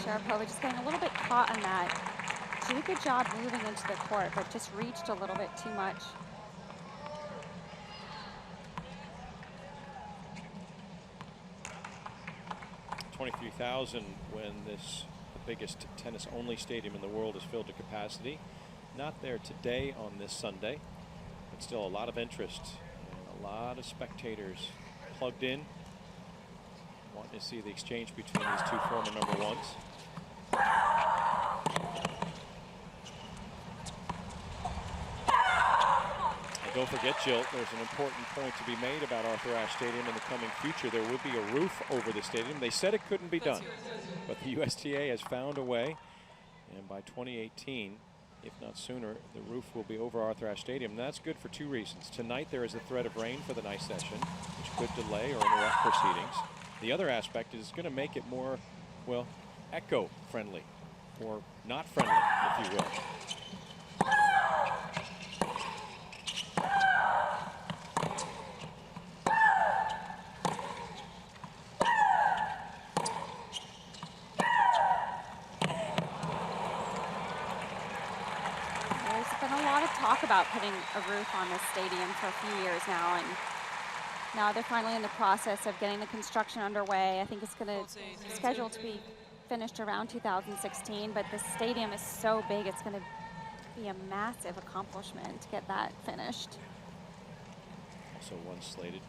Sharapova just getting a little bit caught on that. She did a good job moving into the court, but just reached a little bit too much. $23,000 when this, the biggest tennis-only stadium in the world, is filled to capacity. Not there today on this Sunday, but still a lot of interest and a lot of spectators plugged in, wanting to see the exchange between these 2 former #1s. And don't forget, Jill, there's an important point to be made about Arthur Ashe Stadium in the coming future. There would be a roof over the stadium. They said it couldn't be done, but the USTA has found a way, and by 2018, if not sooner, the roof will be over Arthur Ashe Stadium. And that's good for 2 reasons. Tonight there is a threat of rain for the night session, which could delay or interrupt proceedings. The other aspect is going to make it more, well, echo-friendly, or not friendly, if you will. There's been a lot of talk about putting a roof on this stadium for a few years now, and now they're finally in the process of getting the construction underway. I think it's going to scheduled to be finished around 2016, but the stadium is so big, it's going to be a massive accomplishment to get that finished. Also one slated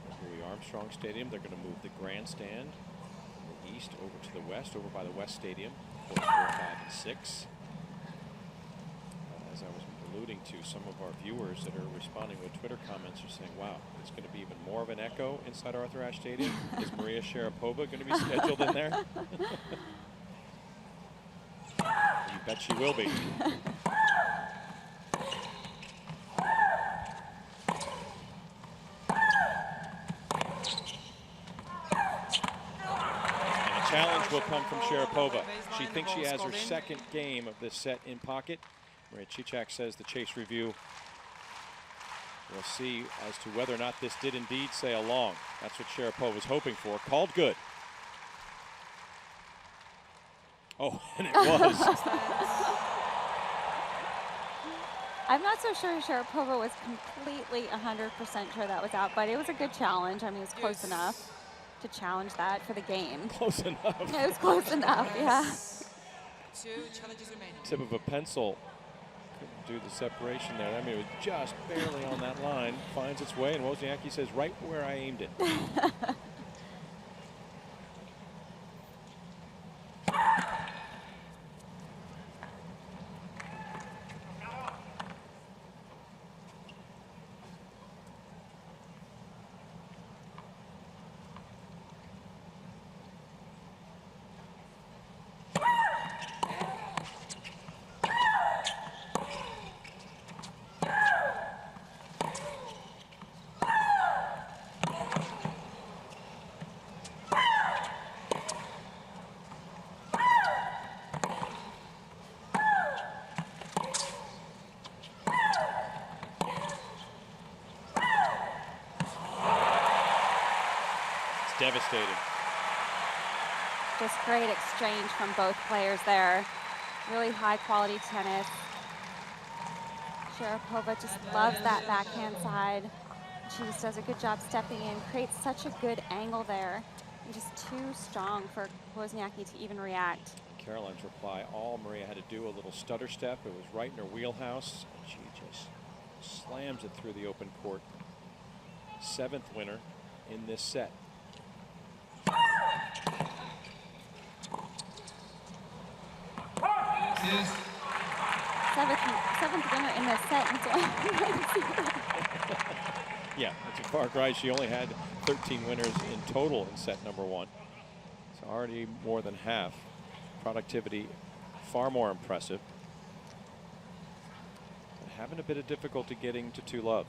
at Louis Armstrong Stadium. They're going to move the grandstand from the east over to the west, over by the West Stadium, 4, 5, and 6. As I was alluding to, some of our viewers that are responding with Twitter comments are saying, wow, it's going to be even more of an echo inside Arthur Ashe Stadium. Is Maria Sharapova going to be scheduled in there? You bet she will be. And a challenge will come from Sharapova. She thinks she has her second game of this set in pocket. Maria Cicak says the chase review We'll see as to whether or not this did indeed say a long. That's what Sharapova was hoping for. Called good. Oh, and it was. I'm not so sure Sharapova was completely 100% sure that was out, but it was a good challenge. I mean, it was close enough to challenge that for the game. Close enough. It was close enough, yeah. 2 challenges remaining. Tip of a pencil. Couldn't do the separation there. I mean, it was just barely on that line. Finds its way, and Wozniacki says, right where I aimed it. Devastating. Just great exchange from both players there. Really high quality tennis. Sharapova just loves that backhand side. She just does a good job stepping in, creates such a good angle there. And just too strong for Wozniacki to even react. Caroline's reply, all Maria had to do, a little stutter step. It was right in her wheelhouse. And she just slams it through the open court. 7th winner in this set. Seventh winner in this set. Yeah, it's a far cry. She only had 13 winners in total in set number 1. So already more than half. Productivity far more impressive. But having a bit of difficulty getting to 2 love.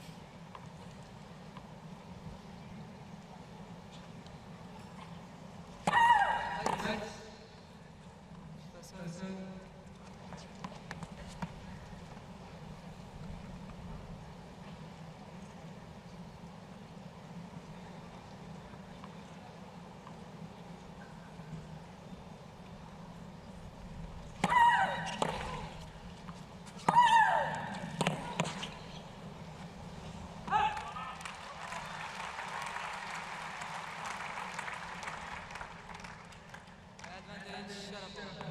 Advantage, Sharapova.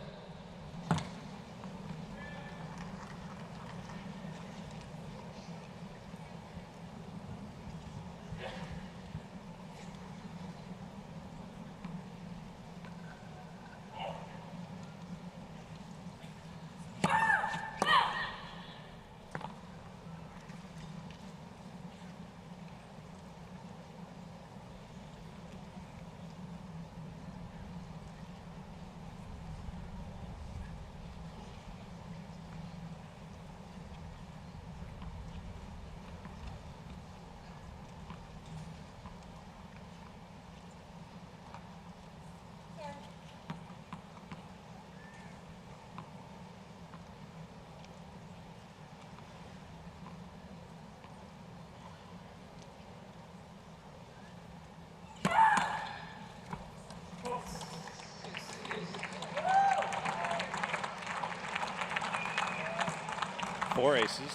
Four aces,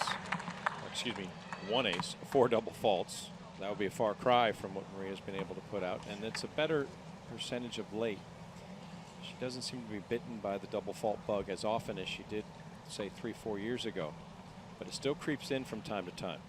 or excuse me, 1 ace, 4 double faults. That would be a far cry from what Maria's been able to put out, and it's a better percentage of late. She doesn't seem to be bitten by the double fault bug as often as she did, say, 3-4 years ago, but it still creeps in from time to time.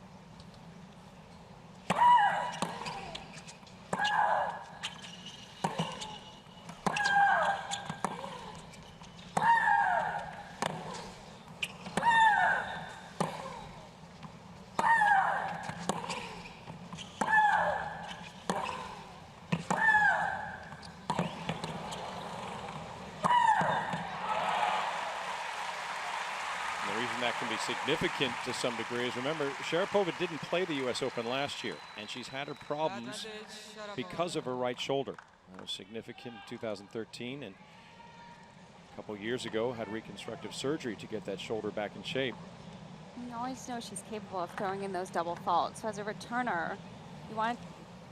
That can be significant to some degree is, remember, Sharapova didn't play the US Open last year, and she's had her problems because of her right shoulder. That was significant in 2013, and a couple years ago had reconstructive surgery to get that shoulder back in shape. You always know she's capable of throwing in those double faults. So as a returner, you want to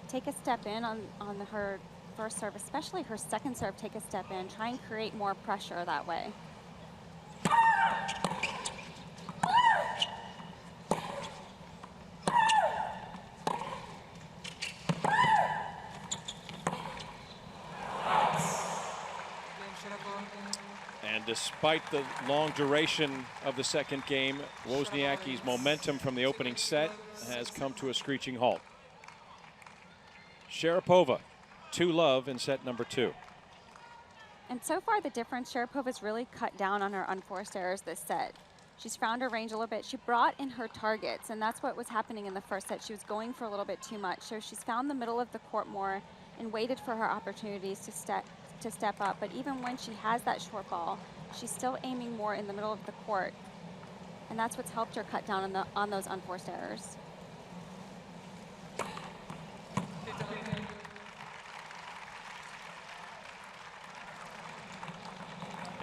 take a step in on her first serve, especially her second serve, take a step in, try and create more pressure that way. And despite the long duration of the second game, Wozniacki's momentum from the opening set has come to a screeching halt. Sharapova, 2-love in set number 2. And so far the difference, Sharapova's really cut down on her unforced errors this set. She's found her range a little bit. She brought in her targets, and that's what was happening in the first set. She was going for a little bit too much. So she's found the middle of the court more and waited for her opportunities to step up. But even when she has that short ball, she's still aiming more in the middle of the court. And that's what's helped her cut down on those unforced errors.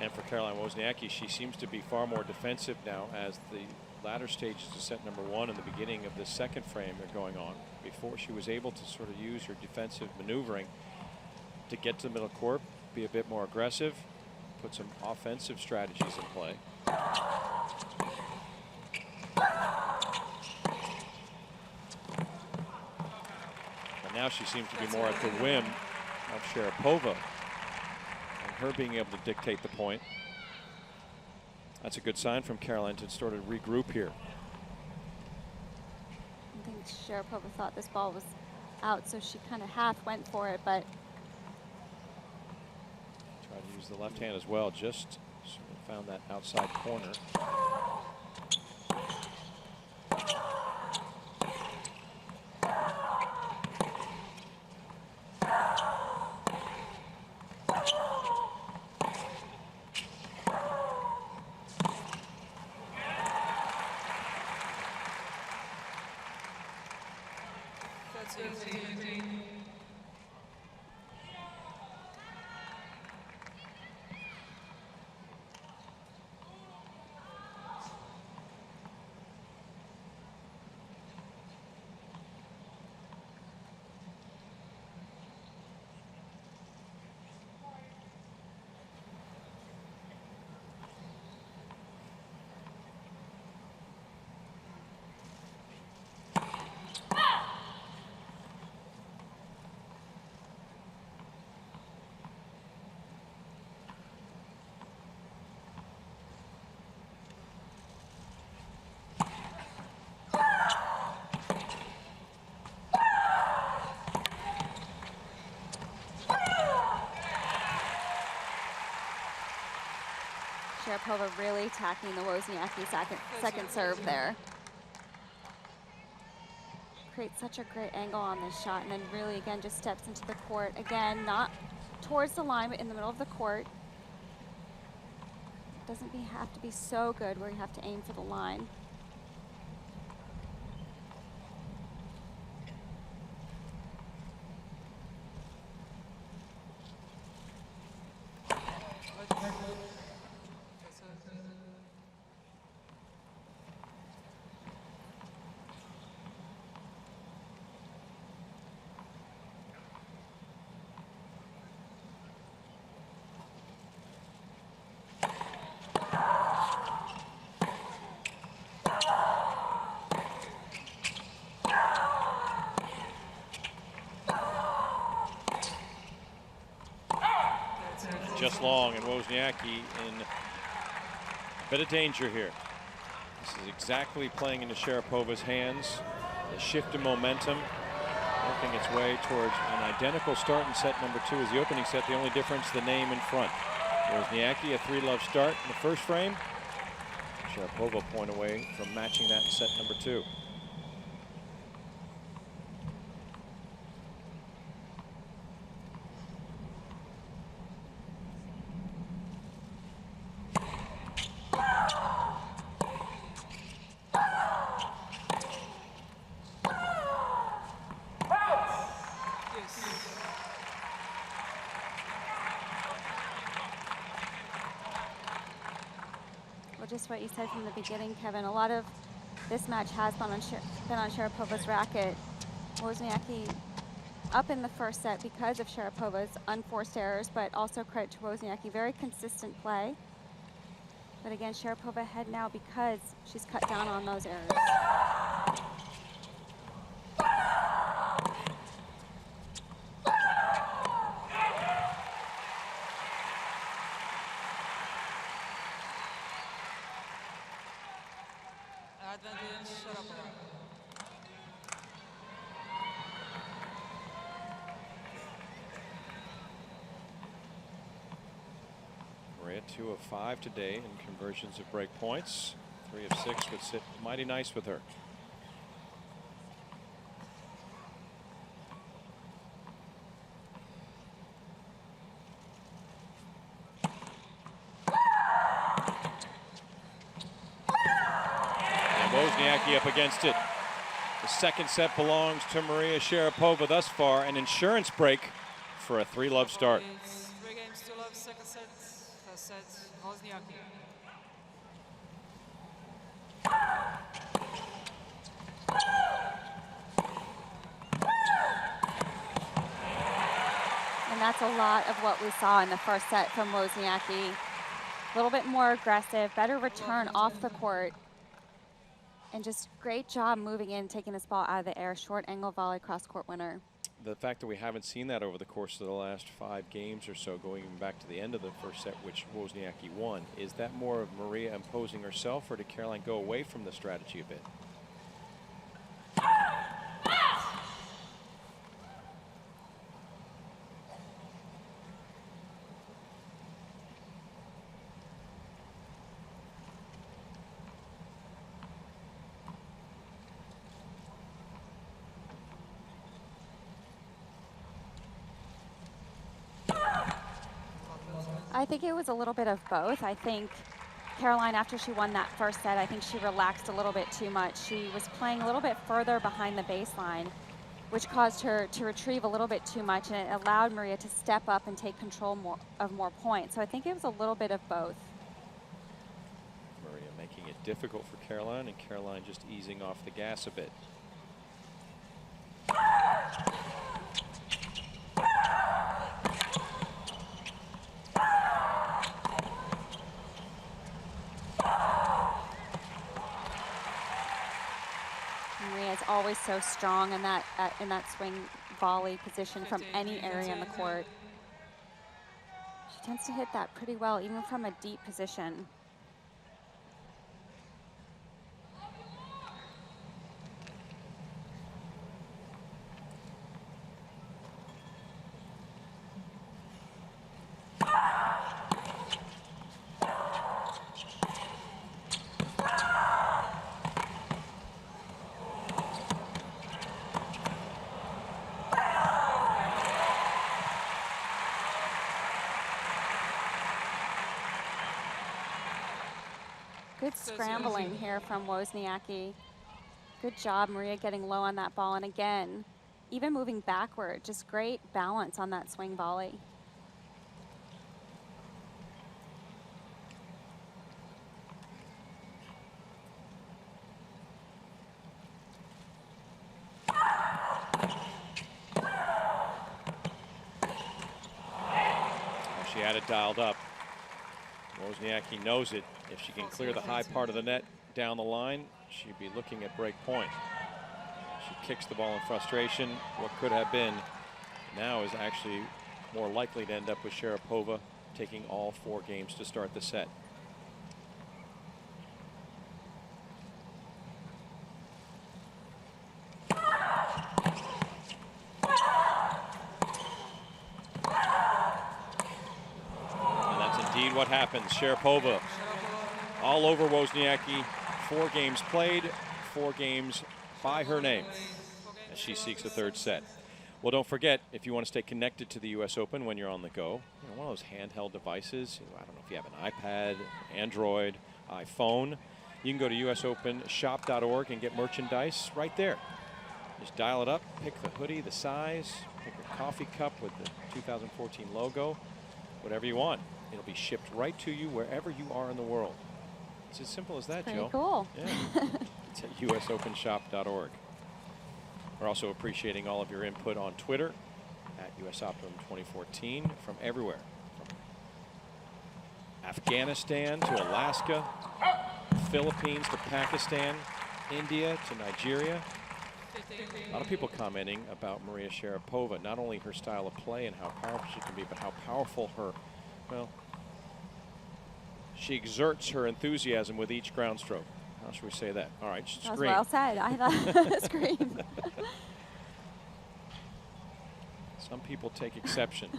And for Caroline Wozniacki, she seems to be far more defensive now as the latter stages of set number 1 and the beginning of the second frame are going on. Before, she was able to sort of use her defensive maneuvering to get to the middle court, be a bit more aggressive, put some offensive strategies in play. But now she seems to be more at the whim of Sharapova, her being able to dictate the point. That's a good sign from Caroline to sort of regroup here. I think Sharapova thought this ball was out, so she kind of half went for it, but tried to use the left hand as well, just sort of found that outside corner. Sharapova really attacking the Wozniacki second serve there. Creates such a great angle on this shot, and then really again just steps into the court. Again, not towards the line, but in the middle of the court. Doesn't have to be so good where you have to aim for the line. Just long, and Wozniacki in a bit of danger here. This is exactly playing into Sharapova's hands. The shift in momentum working its way towards an identical start in set number 2 as the opening set. The only difference, the name in front. Wozniacki, a 3-love start in the first frame. Sharapova a point away from matching that in set number 2. Just what you said from the beginning, Kevin, a lot of this match has been on Sharapova's racket. Wozniacki up in the first set because of Sharapova's unforced errors, but also credit to Wozniacki, very consistent play. But again, Sharapova ahead now because she's cut down on those errors. Advantage Sharapova. Maria 2 of 5 today in conversions of break points. 3 of 6 would sit mighty nice with her. And Wozniacki up against it. The second set belongs to Maria Sharapova thus far. An insurance break for a 3-love start. It's 3 games to love, second set. First set, Wozniacki. And that's a lot of what we saw in the first set from Wozniacki. A little bit more aggressive, better return off the court. And just great job moving in, taking this ball out of the air. Short angle volley, cross-court winner. The fact that we haven't seen that over the course of the last 5 games or so, going back to the end of the first set, which Wozniacki won, is that more of Maria imposing herself, or did Caroline go away from the strategy a bit? I think it was a little bit of both. I think Caroline, after she won that first set, I think she relaxed a little bit too much. She was playing a little bit further behind the baseline, which caused her to retrieve a little bit too much, and it allowed Maria to step up and take control of more points. So I think it was a little bit of both. Maria making it difficult for Caroline, and Caroline just easing off the gas a bit. Maria is always so strong in that swing volley position from any area in the court. She tends to hit that pretty well, even from a deep position. Good scrambling here from Wozniacki. Good job, Maria, getting low on that ball. And again, even moving backward, just great balance on that swing volley. She had it dialed up. Wozniacki knows it. If she can clear the high part of the net down the line, she'd be looking at break point. She kicks the ball in frustration. What could have been now is actually more likely to end up with Sharapova taking all 4 games to start the set. What happens? Sharapova all over Wozniacki. 4 games played, 4 games by her name as she seeks a 3rd set. Well, don't forget, if you want to stay connected to the U.S. Open when you're on the go, one of those handheld devices, I don't know if you have an iPad, Android, iPhone, you can go to usopenshop.org and get merchandise right there. Just dial it up, pick the hoodie, the size, pick a coffee cup with the 2014 logo, whatever you want. It'll be shipped right to you wherever you are in the world. It's as simple as that, Pretty Jill. cool. Yeah. It's at usopenshop.org. We're also appreciating all of your input on Twitter at US Optimum 2014 from everywhere. From Afghanistan to Alaska, Philippines to Pakistan, India to Nigeria. A lot of people commenting about Maria Sharapova, not only her style of play and how powerful she can be, but how powerful her, well, she exerts her enthusiasm with each ground stroke. How should we say that? All right, That was screen. well said. I thought screen. Some people take exception.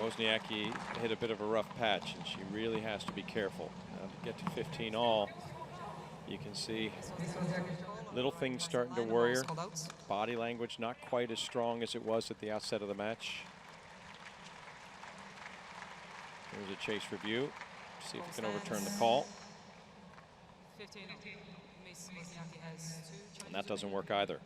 Wozniacki hit a bit of a rough patch, and she really has to be careful. Now to get to 15 all, you can see little things starting to worry her. Body language not quite as strong as it was at the outset of the match. Here's a chase review. See if we can overturn the call. And that doesn't work either.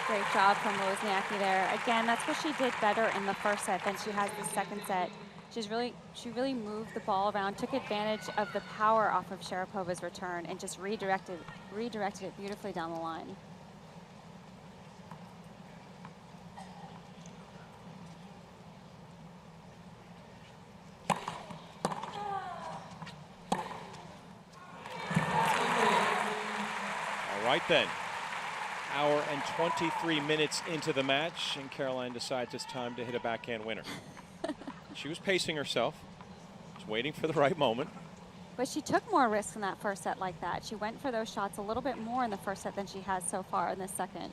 Great job from Wozniacki there. Again, that's what she did better in the first set than she has the second set. She really moved the ball around, took advantage of the power off of Sharapova's return, and just redirected it beautifully down the line. All right then. Hour and 23 minutes into the match, and Caroline decides it's time to hit a backhand winner. She was pacing herself, was waiting for the right moment. But she took more risks in that first set like that. She went for those shots a little bit more in the first set than she has so far in the second.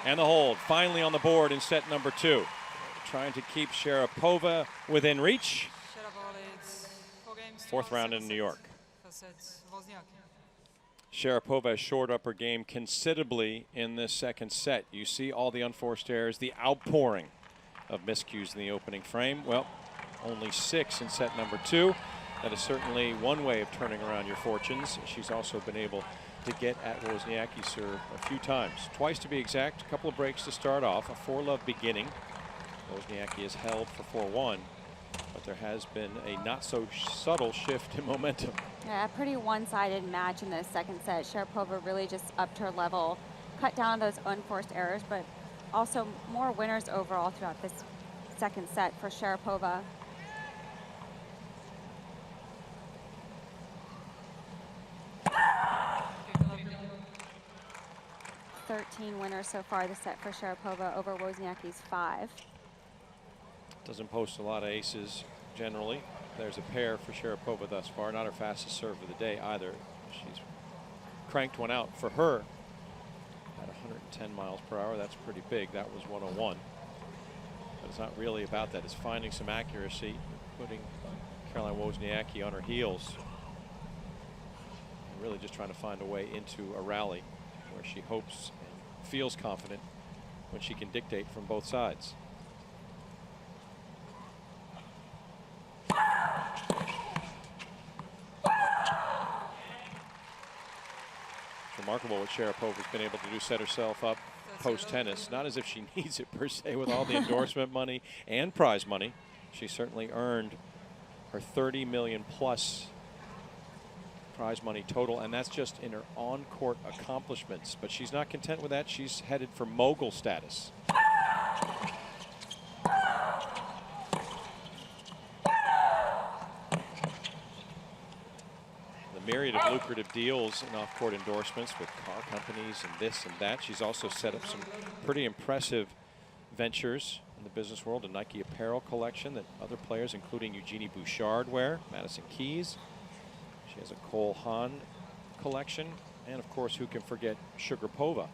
And the hold, finally on the board in set number 2. Trying to keep Sharapova within reach. Fourth round in New York. Sharapova has shored up her game considerably in this second set. You see all the unforced errors, the outpouring of miscues in the opening frame. Well, only 6 in set number 2. That is certainly one way of turning around your fortunes. She's also been able to get at Wozniacki's serve a few times. Twice to be exact, a couple of breaks to start off, a 4-love beginning. Wozniacki is held for 4-1. But there has been a not so subtle shift in momentum. Yeah, a pretty one-sided match in the second set. Sharapova really just upped her level, cut down on those unforced errors, but also more winners overall throughout this second set for Sharapova. $13 winners so far this set for Sharapova over Wozniacki's 5. Doesn't post a lot of aces generally. There's a pair for Sharapova thus far. Not her fastest serve of the day either. She's cranked one out for her at 110 miles per hour. That's pretty big. That was 101. But it's not really about that. It's finding some accuracy, putting Caroline Wozniacki on her heels. And really just trying to find a way into a rally where she hopes and feels confident when she can dictate from both sides. Remarkable what Sharapova's been able to do, set herself up post-tennis. Not as if she needs it per se with all the endorsement money and prize money. She certainly earned her $30 million plus prize money total, and that's just in her on-court accomplishments. But she's not content with that. She's headed for mogul status. The myriad of lucrative deals and off-court endorsements with car companies and this and that. She's also set up some pretty impressive ventures in the business world, a Nike apparel collection that other players, including Eugenie Bouchard, wear, Madison Keys. She has a Cole Haan collection, and of course, who can forget Sharapova?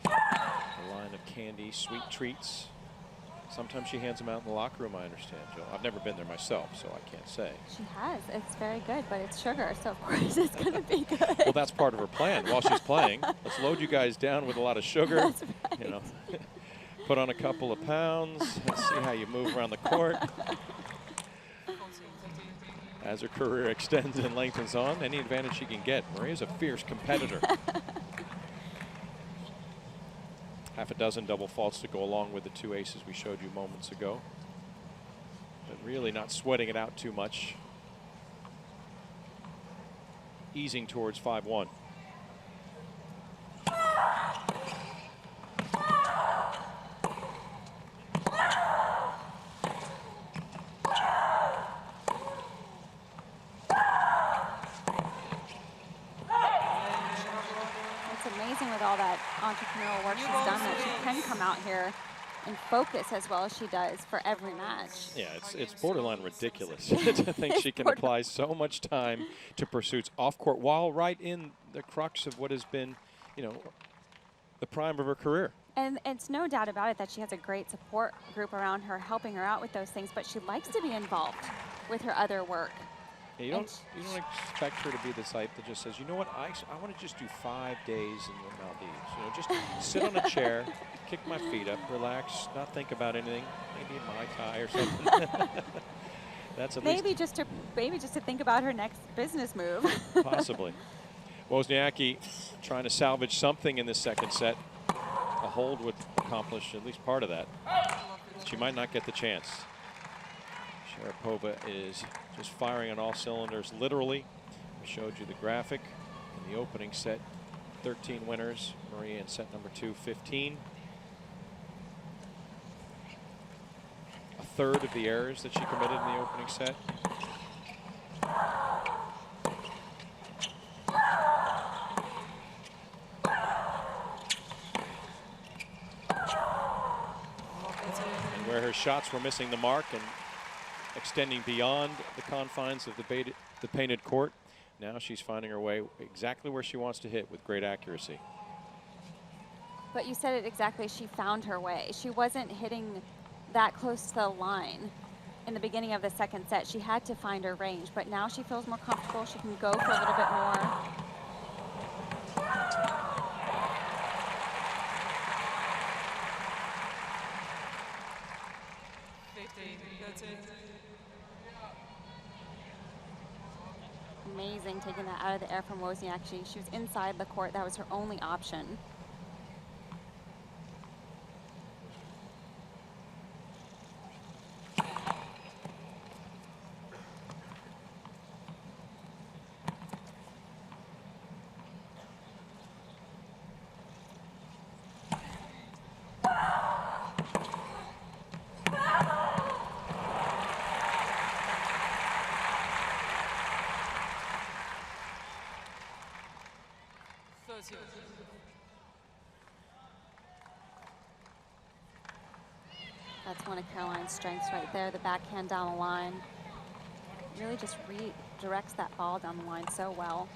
A line of candy, sweet treats. Sometimes she hands them out in the locker room, I understand, Jill. I've never been there myself, so I can't say. She has. It's very good, but it's sugar, so of course it's going to be good. Well, that's part of her plan. While she's playing, let's load you guys down with a lot of sugar. That's right. You know, put on a couple of pounds. Let's see how you move around the court. As her career extends and lengthens on, any advantage she can get. Maria's a fierce competitor. Half a dozen double faults to go along with the 2 aces we showed you moments ago. But really not sweating it out too much. Easing towards 5-1. Entrepreneurial work she's done, that she can come out here and focus as well as she does for every match. Yeah, it's borderline ridiculous to think she can apply so much time to pursuits off court while right in the crux of what has been, you know, the prime of her career. And it's no doubt about it that she has a great support group around her helping her out with those things, but she likes to be involved with her other work. Yeah, you don't expect her to be the type that just says, you know what, I want to just do 5 days in the Maldives. You know, just sit on a chair, kick my feet up, relax, not think about anything, maybe a Mai Tai or something. That's at maybe just to think about her next business move. Possibly. Wozniacki trying to salvage something in this second set. A hold would accomplish at least part of that. She might not get the chance. Sharapova is just firing on all cylinders, literally. We showed you the graphic in the opening set. 13 winners. Maria in set number 2, 15. A third of the errors that she committed in the opening set. And where her shots were missing the mark and extending beyond the confines of the painted court, now she's finding her way exactly where she wants to hit with great accuracy. But you said it exactly, she found her way. She wasn't hitting that close to the line in the beginning of the second set. She had to find her range, but now she feels more comfortable. She can go for a little bit more. Amazing taking that out of the air from Wozniacki. She was inside the court. That was her only option. That's one of Caroline's strengths right there, the backhand down the line. Really just redirects that ball down the line so well.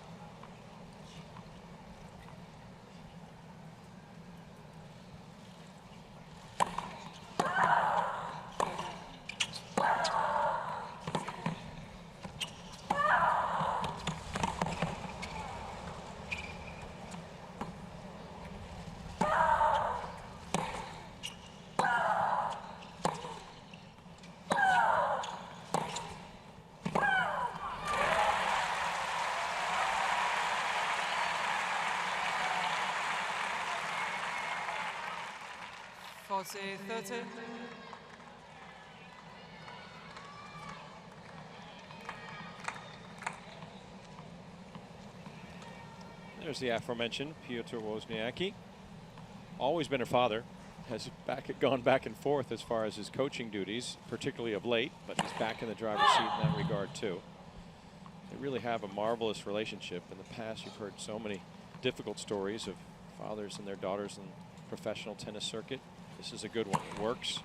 Faults 30. There's the aforementioned Piotr Wozniacki. Always been her father. Has gone back and forth as far as his coaching duties, particularly of late, but he's back in the driver's seat in that regard too. They really have a marvelous relationship. In the past, you've heard so many difficult stories of fathers and their daughters in the professional tennis circuit. This is a good one. It works.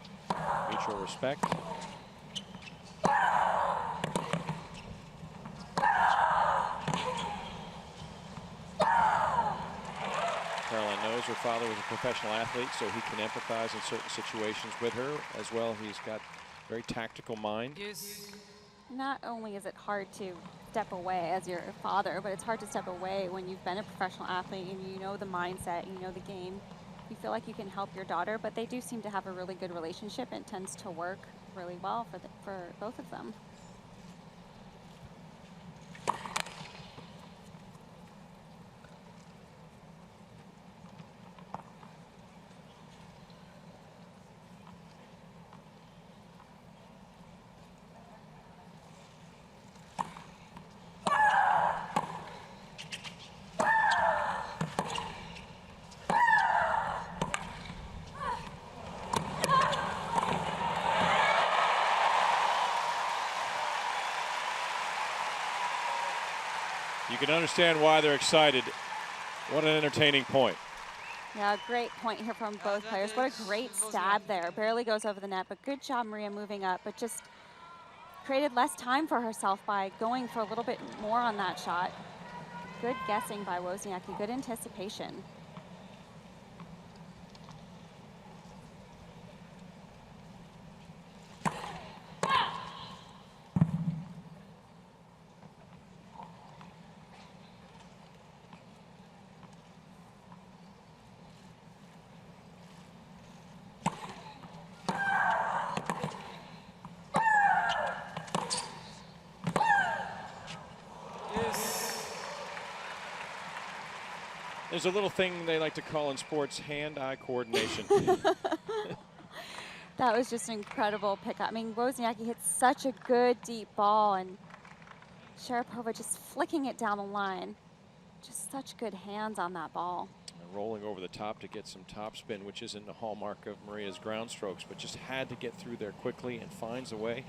Mutual respect. Caroline knows her father was a professional athlete, so he can empathize in certain situations with her as well. He's got a very tactical mind. Yes. Not only is it hard to step away as your father, but it's hard to step away when you've been a professional athlete and you know the mindset, you know the game. You feel like you can help your daughter, but they do seem to have a really good relationship, and it tends to work really well for both of them. You can understand why they're excited. What an entertaining point. Yeah, great point here from both players. What a great stab there. Barely goes over the net, but good job, Maria, moving up, but just created less time for herself by going for a little bit more on that shot. Good guessing by Wozniacki, good anticipation. There's a little thing they like to call in sports hand-eye coordination. That was just an incredible pickup. I mean, Wozniacki hit such a good deep ball, and Sharapova just flicking it down the line. Just such good hands on that ball. And rolling over the top to get some topspin, which isn't a hallmark of Maria's ground strokes, but just had to get through there quickly and finds a way.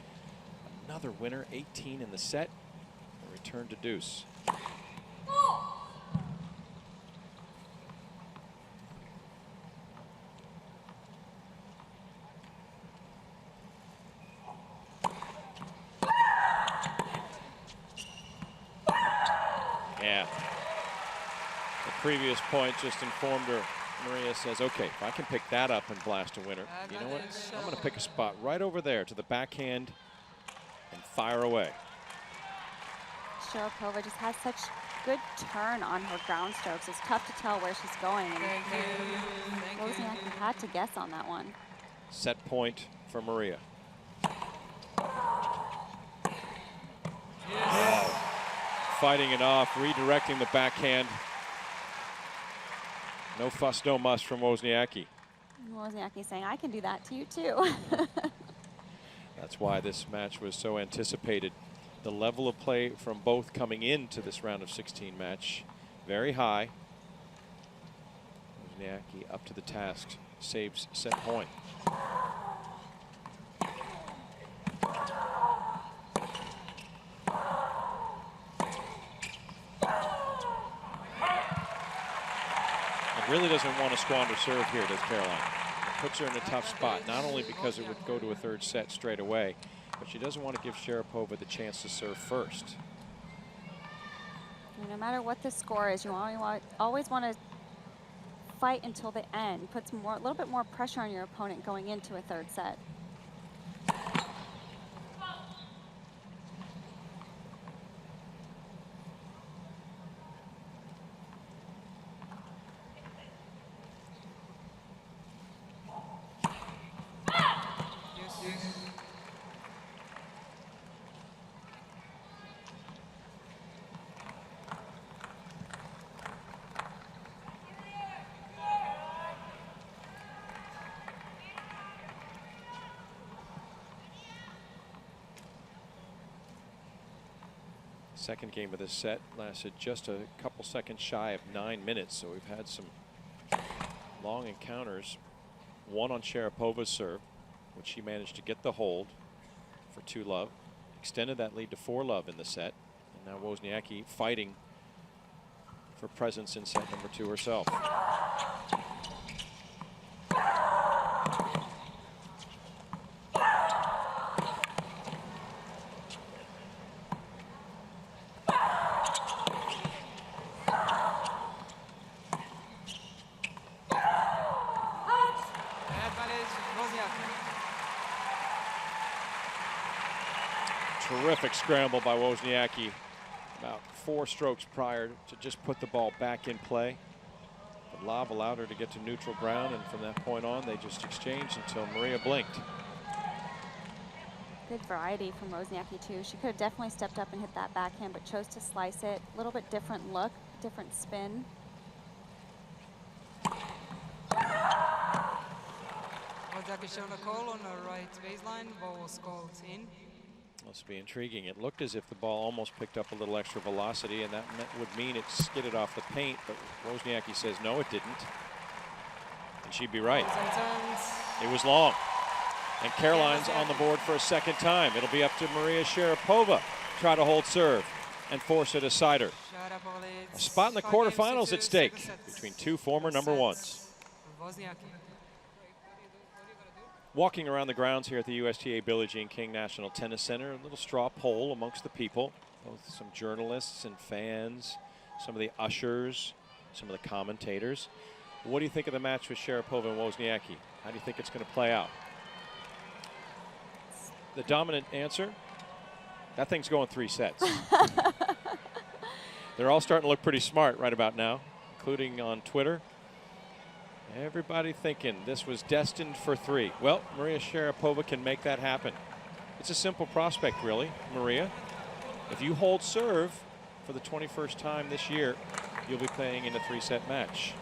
Another winner, 18 in the set. A return to deuce. Yeah. The previous point just informed her. Maria says, okay, if I can pick that up and blast a winner, you know what? I'm going to pick a spot right over there to the backhand and fire away. Sharapova just has such good turn on her ground strokes. It's tough to tell where she's going. Thank you. Wozniacki had to guess on that one. Set point for Maria. Yes. Fighting it off, redirecting the backhand. No fuss, no muss from Wozniacki. Wozniacki saying, I can do that to you too. That's why this match was so anticipated. The level of play from both coming into this round of 16 match, very high. Wozniacki up to the task, saves set point. Really doesn't want to squander serve here, does Caroline? It puts her in a tough spot, not only because it would go to a third set straight away, but she doesn't want to give Sharapova the chance to serve first. No matter what the score is, you always want to fight until the end. Puts a little bit more pressure on your opponent going into a third set. Second game of this set lasted just a couple seconds shy of 9 minutes, so we've had some long encounters. One on Sharapova's serve, which she managed to get the hold for 2-love. Extended that lead to 4-love in the set. Now Wozniacki fighting for presence in set number 2 herself. Terrific scramble by Wozniacki. About 4 strokes prior to just put the ball back in play. The lob allowed her to get to neutral ground, and from that point on, they just exchanged until Maria blinked. Good variety from Wozniacki, too. She could have definitely stepped up and hit that backhand, but chose to slice it. A little bit different look, different spin. Wozniacki showed a call on the right baseline. Ball was called in. Must be intriguing. It looked as if the ball almost picked up a little extra velocity, and that would mean it skidded off the paint, but Wozniacki says no, it didn't. And she'd be right. It was long. And Caroline's on the board for a second time. It'll be up to Maria Sharapova to try to hold serve and force a decider. A spot in the quarterfinals at stake between 2 former number 1s. Walking around the grounds here at the USTA Billie Jean King National Tennis Center, a little straw poll amongst the people, both some journalists and fans, some of the ushers, some of the commentators. What do you think of the match with Sharapova and Wozniacki? How do you think it's going to play out? The dominant answer, that thing's going 3 sets. They're all starting to look pretty smart right about now, including on Twitter. Everybody thinking this was destined for 3. Well, Maria Sharapova can make that happen. It's a simple prospect, really, Maria. If you hold serve for the 21st time this year, you'll be playing in a 3-set match.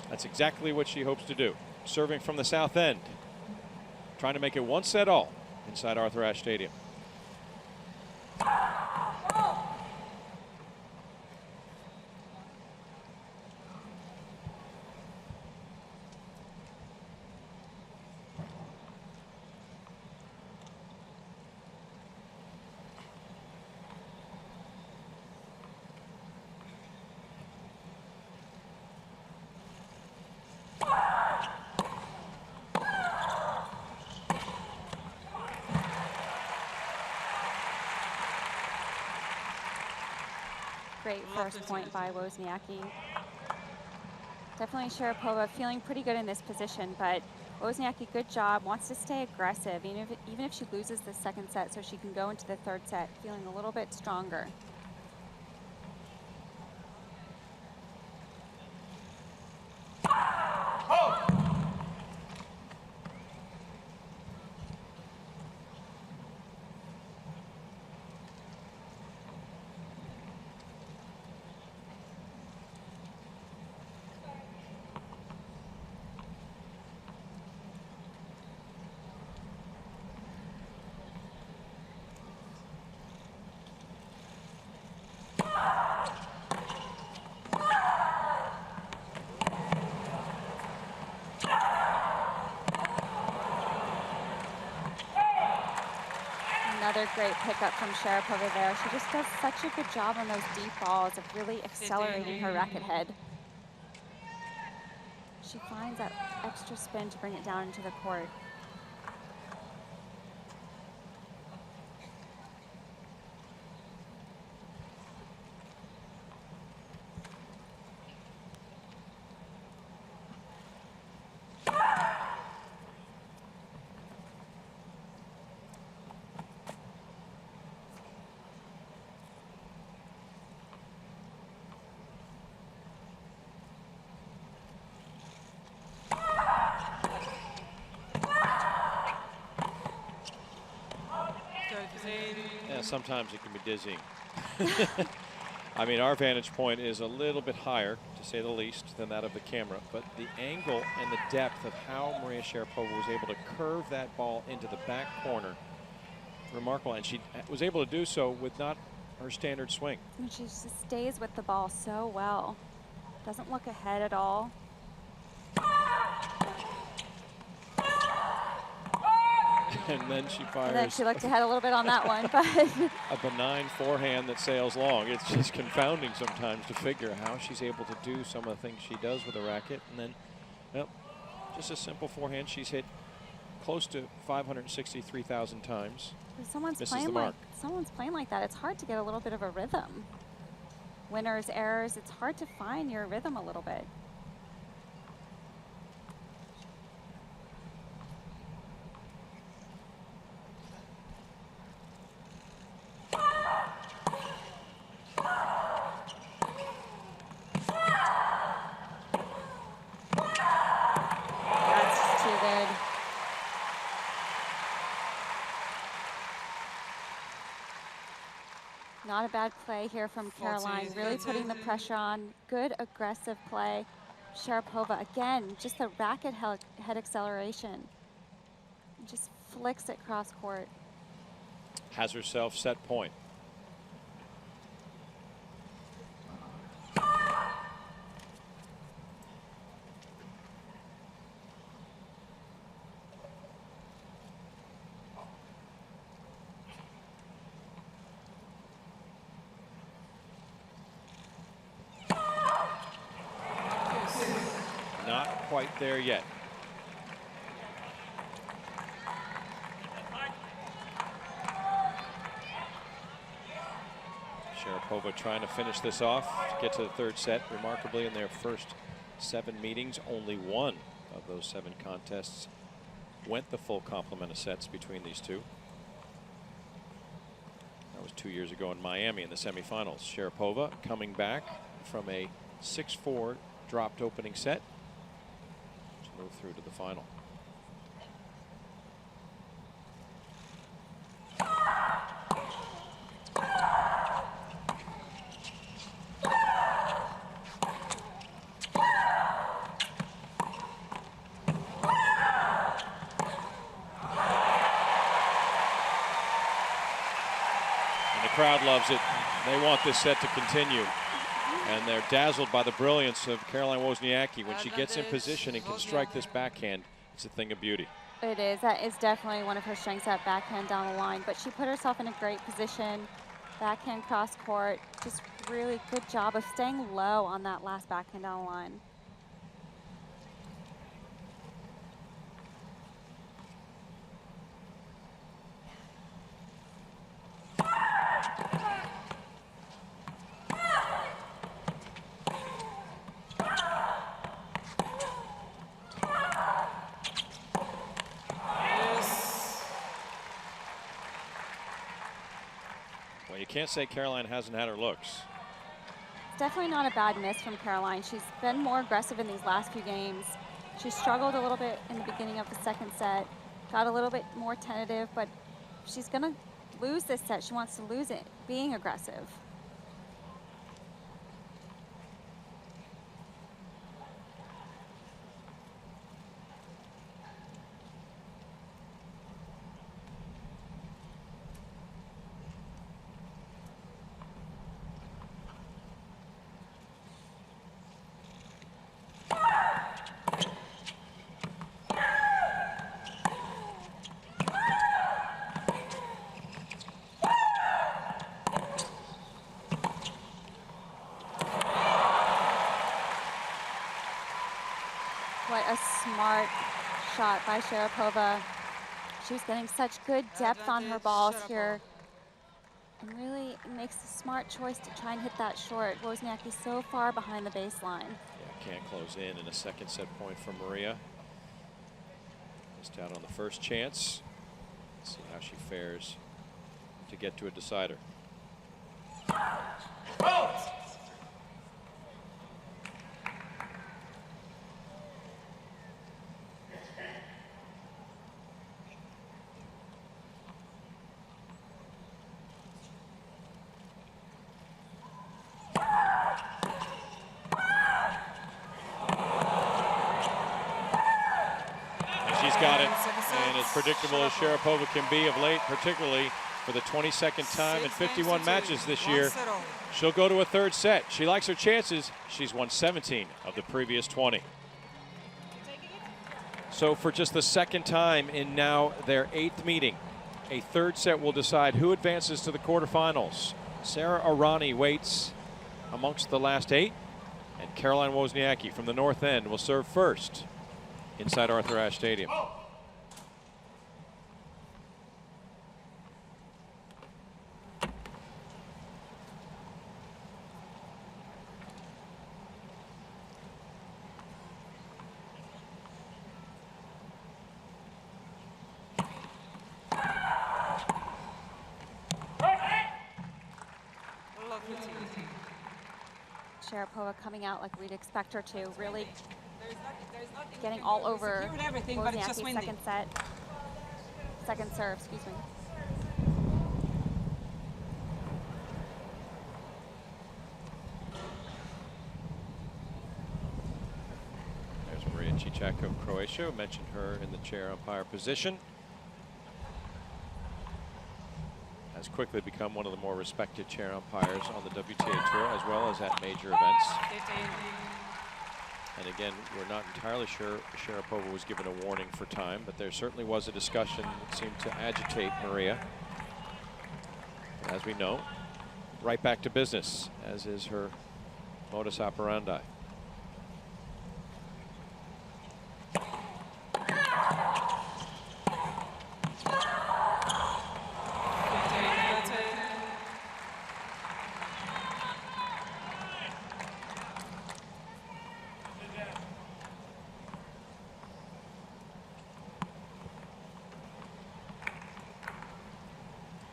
That's exactly what she hopes to do. Serving from the south end, trying to make it 1 set all inside Arthur Ashe Stadium. Great first point by Wozniacki. Definitely Sharapova feeling pretty good in this position, but Wozniacki, good job, wants to stay aggressive, even if she loses the 2nd set, so she can go into the 3rd set feeling a little bit stronger. Another great pickup from Sharapova there. She just does such a good job on those deep balls of really accelerating her racket head. She finds that extra spin to bring it down into the court. Yeah, sometimes it can be dizzying. I mean, our vantage point is a little bit higher, to say the least, than that of the camera, but the angle and the depth of how Maria Sharapova was able to curve that ball into the back corner, remarkable. And she was able to do so with not her standard swing. And she just stays with the ball so well. Doesn't look ahead at all. And then she fires. And then she looked ahead a little bit on that one, but a benign forehand that sails long. It's just confounding sometimes to figure how she's able to do some of the things she does with a racket. And then, well, just a simple forehand. She's hit close to 563,000 times. Someone's Misses the playing mark. someone's playing like that. It's hard to get a little bit of a rhythm. Winners, errors. It's hard to find your rhythm a little bit. That's too good. Not a bad play here from Caroline, really putting the pressure on. Good aggressive play. Sharapova, again, just the racket head acceleration. Just flicks it cross court. Has herself set point. Not quite there yet. Sharapova trying to finish this off to get to the third set. Remarkably, in their first 7 meetings, only one of those 7 contests went the full complement of sets between these two. That was 2 years ago in Miami in the semifinals. Sharapova coming back from a 6-4 dropped opening set to move through to the final. Crowd loves it. They want this set to continue. And they're dazzled by the brilliance of Caroline Wozniacki. When she gets in position and can strike this backhand, it's a thing of beauty. It is. That is definitely one of her strengths, that backhand down the line. But she put herself in a great position. Backhand cross court. Just really good job of staying low on that last backhand down the line. Well, you can't say Caroline hasn't had her looks. It's definitely not a bad miss from Caroline. She's been more aggressive in these last few games. She struggled a little bit in the beginning of the second set, got a little bit more tentative, but she's going to lose this set. She wants to lose it being aggressive. What a smart shot by Sharapova. She was getting such good depth on her balls here. And really makes a smart choice to try and hit that short. Wozniacki so far behind the baseline. Yeah, can't close in a second set point for Maria. Missed out on the first chance. Let's see how she fares to get to a decider. She's got it, and as predictable as Sharapova can be of late, particularly for the 22nd time in 51 matches this year, she'll go to a third set. She likes her chances. She's won 17 of the previous 20. So for just the second time in now their 8th meeting, a third set will decide who advances to the quarterfinals. Sara Aryna waits amongst the last 8, and Caroline Wozniacki from the north end will serve first inside Arthur Ashe Stadium. Sharapova coming out like we'd expect her to, really getting all over Wozniacki's second serve, excuse me. There's Maria Cicak of Croatia. Mentioned her in the chair umpire position. Has quickly become one of the more respected chair umpires on the WTA Tour, as well as at major events. And again, we're not entirely sure Sharapova was given a warning for time, but there certainly was a discussion that seemed to agitate Maria. As we know, right back to business, as is her modus operandi.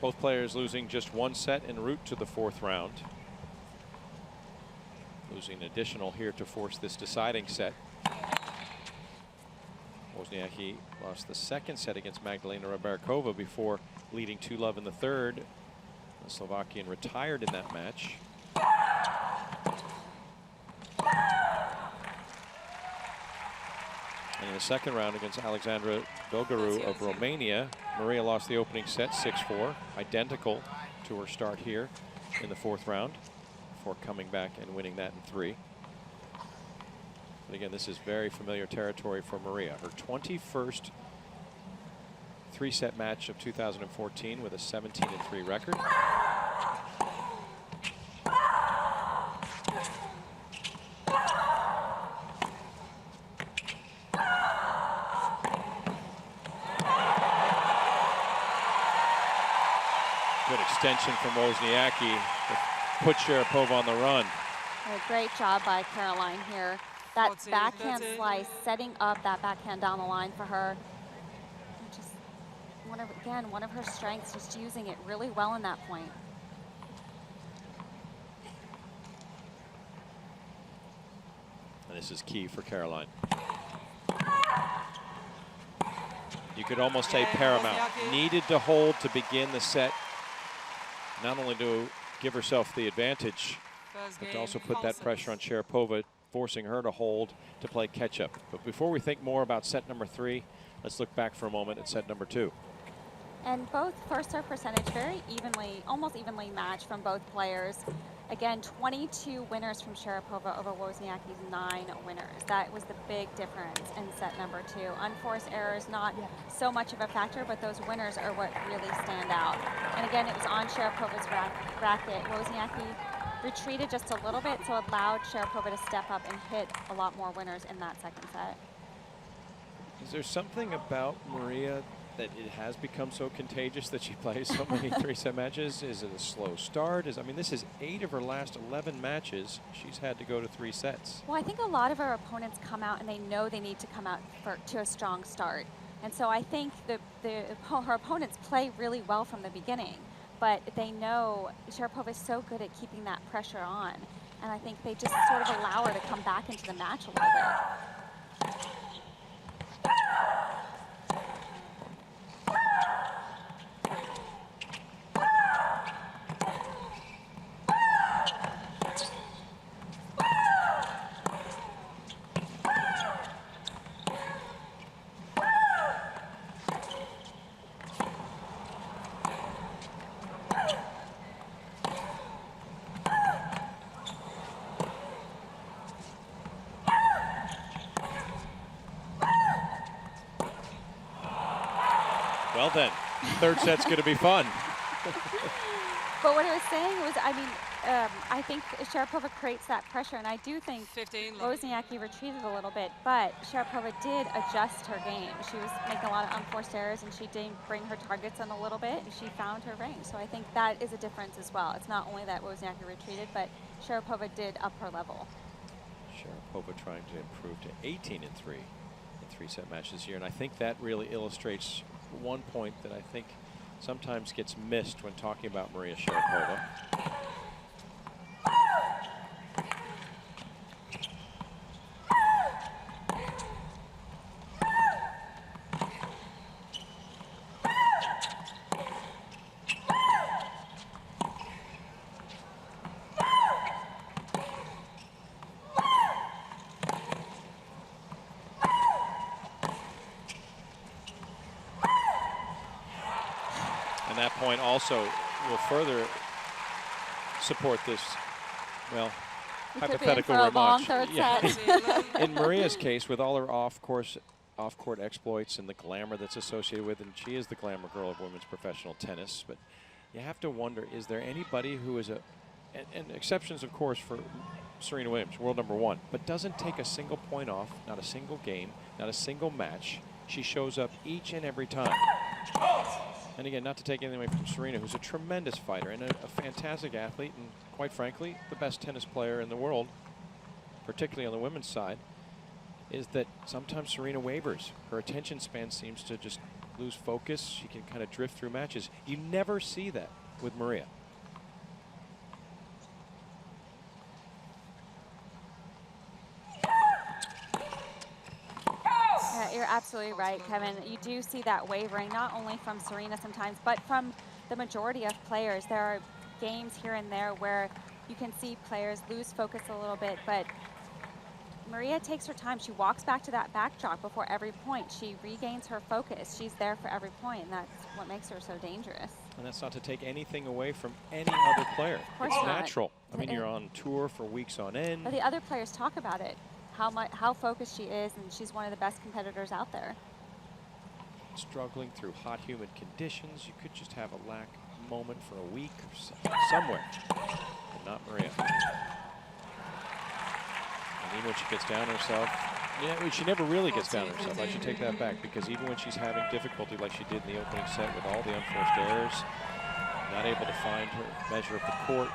Both players losing just one set en route to the 4th round. Losing additional here to force this deciding set. Wozniacki lost the 2nd set against Magdalena Rybarikova before leading 2-love in the 3rd. The Slovakian retired in that match. And in the 2nd round against Alexandra Dolgaru of Romania, Maria lost the opening set 6-4, identical to her start here in the 4th round, before coming back and winning that in 3. But again, this is very familiar territory for Maria. Her 21st 3-set match of 2014 with a 17-3 record. Good extension from Wozniacki to put Sharapova on the run. A great job by Caroline here. That backhand slice, setting up that backhand down the line for her. Just one of her strengths, just using it really well in that point. And this is key for Caroline. You could almost say paramount. Needed to hold to begin the set. Not only to give herself the advantage, but to also put that pressure on Sharapova, forcing her to hold to play catch-up. But before we think more about set number 3, let's look back for a moment at set number 2. And both first serve percentage very evenly, almost evenly matched from both players. Again, 22 winners from Sharapova over Wozniacki's 9 winners. That was the big difference in set number 2. Unforced errors, not so much of a factor, but those winners are what really stand out. And again, it was on Sharapova's racket. Wozniacki retreated just a little bit, so allowed Sharapova to step up and hit a lot more winners in that 2nd set. Is there something about Maria that it has become so contagious that she plays so many 3-set matches? Is it a slow start? I mean, this is 8 of her last 11 matches. She's had to go to 3 sets. Well, I think a lot of her opponents come out and they know they need to come out to a strong start. And so I think her opponents play really well from the beginning, but they know Sharapova is so good at keeping that pressure on. And I think they just sort of allow her to come back into the match a little bit. Well then, third set's going to be fun. But what I was saying was, I think Sharapova creates that pressure, and I do think 15 love. Wozniacki retreated a little bit, but Sharapova did adjust her game. She was making a lot of unforced errors, and she did bring her targets in a little bit, and she found her range. So I think that is a difference as well. It's not only that Wozniacki retreated, but Sharapova did up her level. Sharapova trying to improve to 18-3 in three-set matches this year, and I think that really illustrates one point that I think sometimes gets missed when talking about Maria Sharapova. And that point also will further support this, well, We could be in hypothetical for a long rematch. third Yeah. set. In Maria's case, with all her off-court exploits and the glamour that's associated with it, and she is the glamour girl of women's professional tennis, but you have to wonder, is there anybody who is and exceptions, of course, for Serena Williams, world #1, but doesn't take a single point off, not a single game, not a single match. She shows up each and every time. And again, not to take anything away from Serena, who's a tremendous fighter and a fantastic athlete, and quite frankly, the best tennis player in the world, particularly on the women's side, is that sometimes Serena wavers. Her attention span seems to just lose focus. She can kind of drift through matches. You never see that with Maria. Yeah, you're absolutely right, Kevin. You do see that wavering, not only from Serena sometimes, but from the majority of players. There are games here and there where you can see players lose focus a little bit, but Maria takes her time. She walks back to that backdrop before every point. She regains her focus. She's there for every point, and that's what makes her so dangerous. And that's not to take anything away from any other player. Of course It's not. natural. I mean, you're on tour for weeks on end. But the other players talk about it, how focused she is, and she's one of the best competitors out there. Struggling through hot, humid conditions. You could just have a lack moment for a week or somewhere, but not Maria. And even when she gets down on herself, yeah, she never really gets down on herself. I should take that back, because even when she's having difficulty like she did in the opening set with all the unforced errors, not able to find her measure of the court,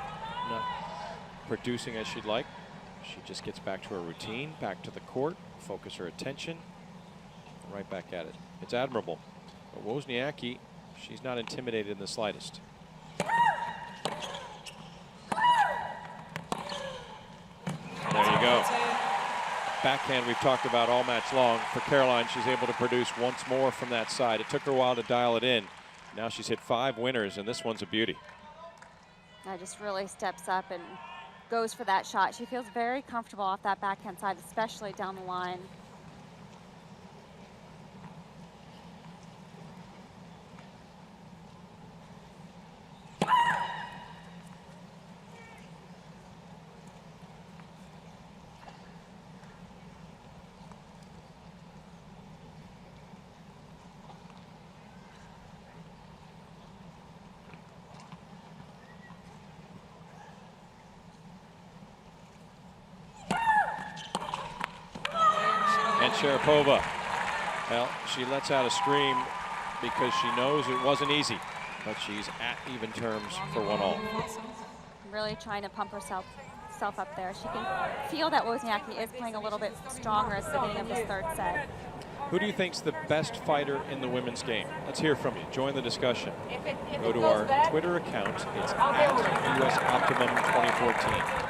not producing as she'd like, she just gets back to her routine, back to the court, focus her attention, and right back at it. It's admirable. But Wozniacki, she's not intimidated in the slightest. There you go. Backhand we've talked about all match long. For Caroline, she's able to produce once more from that side. It took her a while to dial it in. Now she's hit 5 winners, and this one's a beauty. Just really steps up and goes for that shot. She feels very comfortable off that backhand side, especially down the line. And Sharapova, well, she lets out a scream because she knows it wasn't easy, but she's at even terms for 1-all. Really trying to pump herself up there. She can feel that Wozniacki is playing a little bit stronger at the beginning of this third set. Who do you think's the best fighter in the women's game? Let's hear from you. Join the discussion. Go to our Twitter account. It's at US Optimum 2014.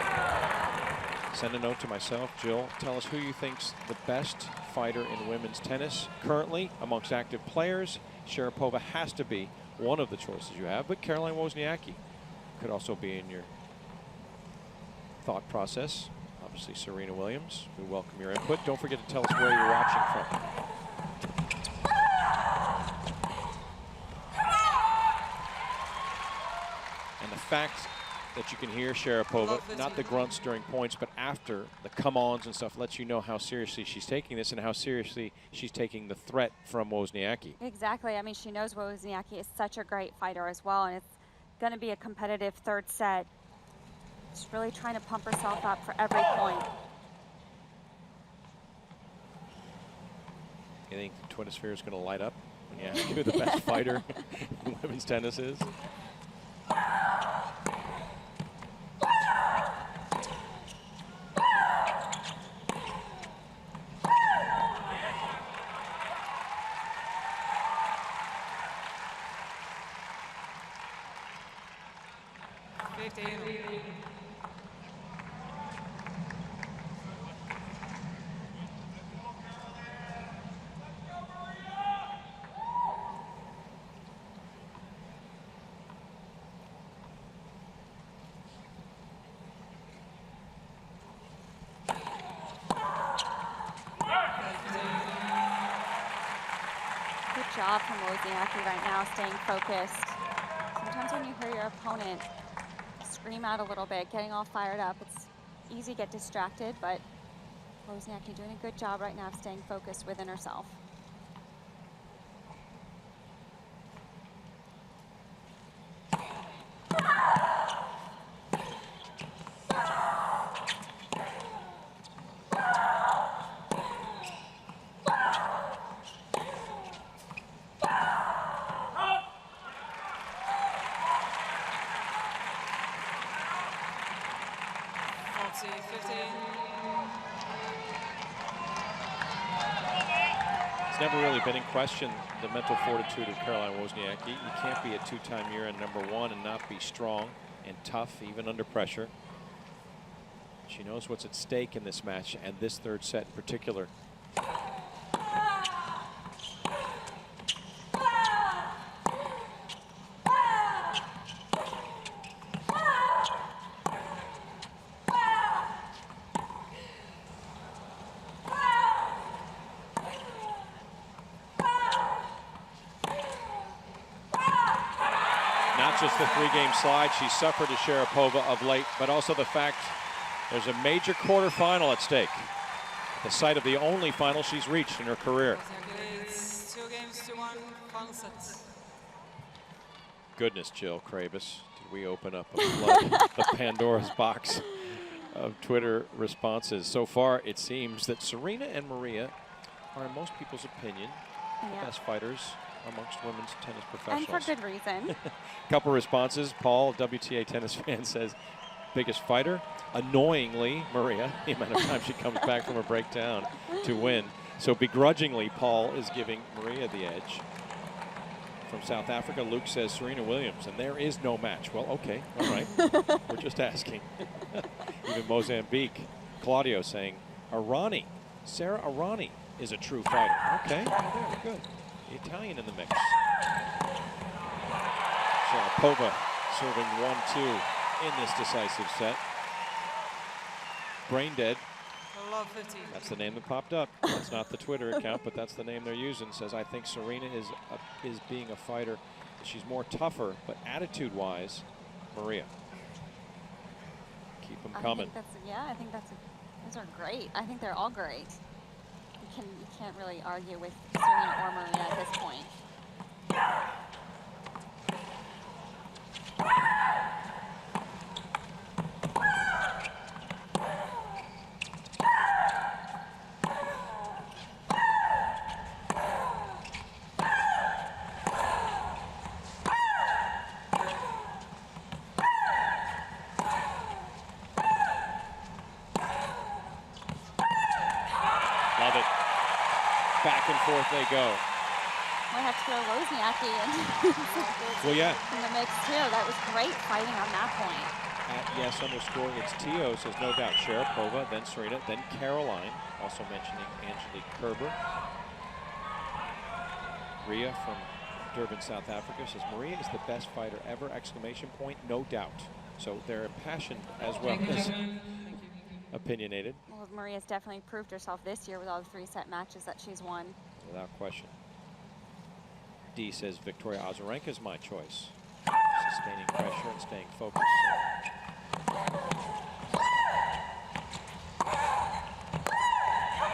Send a note to myself, Jill. Tell us who you think's the best fighter in women's tennis currently amongst active players. Sharapova has to be one of the choices you have, but Caroline Wozniacki could also be in your thought process. Obviously, Serena Williams. We welcome your input. Don't forget to tell us where you're watching from. And the fact that you can hear Sharapova, not the grunts during points, but after the come-ons and stuff, lets you know how seriously she's taking this and how seriously she's taking the threat from Wozniacki. Exactly. I mean, she knows Wozniacki is such a great fighter as well, and it's going to be a competitive third set. She's really trying to pump herself up for every point. You think the Twinosphere is going to light up when you ask who the best fighter in women's tennis is? Good job from Wozniacki right now, staying focused. Sometimes when you hear your opponent scream out a little bit, getting all fired up, it's easy to get distracted, but Wozniacki doing a good job right now of staying focused within herself. Never really been in question, the mental fortitude of Caroline Wozniacki. You can't be a two-time year-end #1 and not be strong and tough, even under pressure. She knows what's at stake in this match and this third set in particular. Not just the three-game slide she's suffered to Sharapova of late, but also the fact there's a major quarterfinal at stake. The site of the only final she's reached in her career. It's 2-1 final set. Goodness, Jill Krabus, did we open up a flood of Pandora's box of Twitter responses? So far, it seems that Serena and Maria are, in most people's opinion, the best fighters amongst women's tennis professionals. And for good reason. Couple responses. Paul, WTA tennis fan, says, biggest fighter? Annoyingly, Maria, the amount of time she comes back from a breakdown to win. So begrudgingly, Paul is giving Maria the edge. From South Africa, Luke says Serena Williams, and there is no match. Well, okay, all right. We're just asking. Even Mozambique. Claudio saying, Arani, Sarah Arani is a true fighter. Okay, well, there, good. The Italian in the mix. Sharapova serving 1-2 in this decisive set. Brain dead. That's the name that popped up. That's not the Twitter account, but that's the name they're using. Says, I think Serena is being a fighter. She's more tougher, but attitude-wise, Maria. Keep them coming. I think those are great. I think they're all great. You can't really argue with Serena or Maria at this point. Love it. Back and forth they go. Might have to throw Wozniacki Well, yeah. in the mix too. That was great fighting on that point. At yes_it's Tio says no doubt Sharapova, then Serena, then Caroline. Also mentioning Angelique Kerber. Ria from Durban, South Africa says Maria is the best fighter ever! Exclamation point, no doubt. So they're impassioned as well as opinionated. Well, Maria's definitely proved herself this year with all the 3-set matches that she's won. Without question. D says Victoria Azarenka is my choice. Sustaining pressure and staying focused.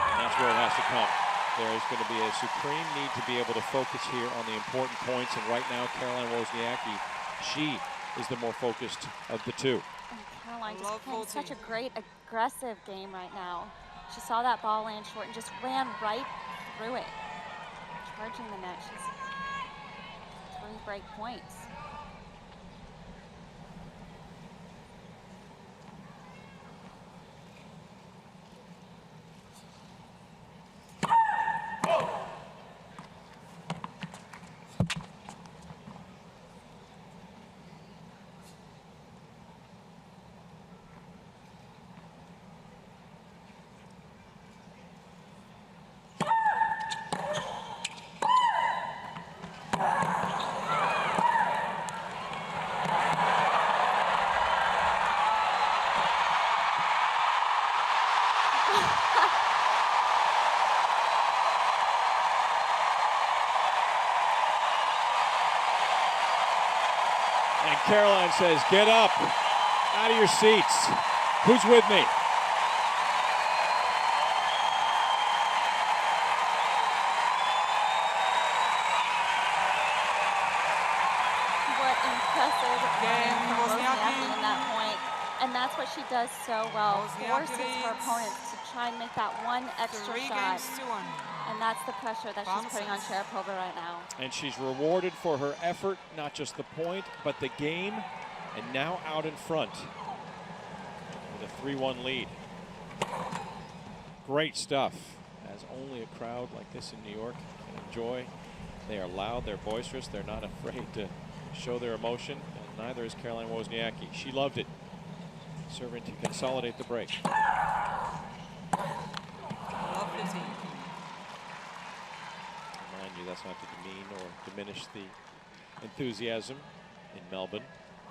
And that's where it has to come. There is going to be a supreme need to be able to focus here on the important points. And right now, Caroline Wozniacki, she is the more focused of the two. And Caroline just playing such a great aggressive game right now. She saw that ball land short and just ran right through it, charging the net. She's 3 break points. And Caroline says, get up, out of your seats. Who's with me? What impressive Game, from Wozniacki. in that point. And that's what she does so well. Wozniacki Forces her leads opponents to try and make that one extra 3 shot. games to 1. And that's the pressure that she's putting on Sharapova right now. And she's rewarded for her effort, not just the point, but the game, and now out in front with a 3-1 lead. Great stuff, as only a crowd like this in New York can enjoy. They are loud, they're boisterous, they're not afraid to show their emotion, and neither is Caroline Wozniacki. She loved it, serving to consolidate the break. Lovely team. Mind you, that's not to demean or diminish the enthusiasm in Melbourne,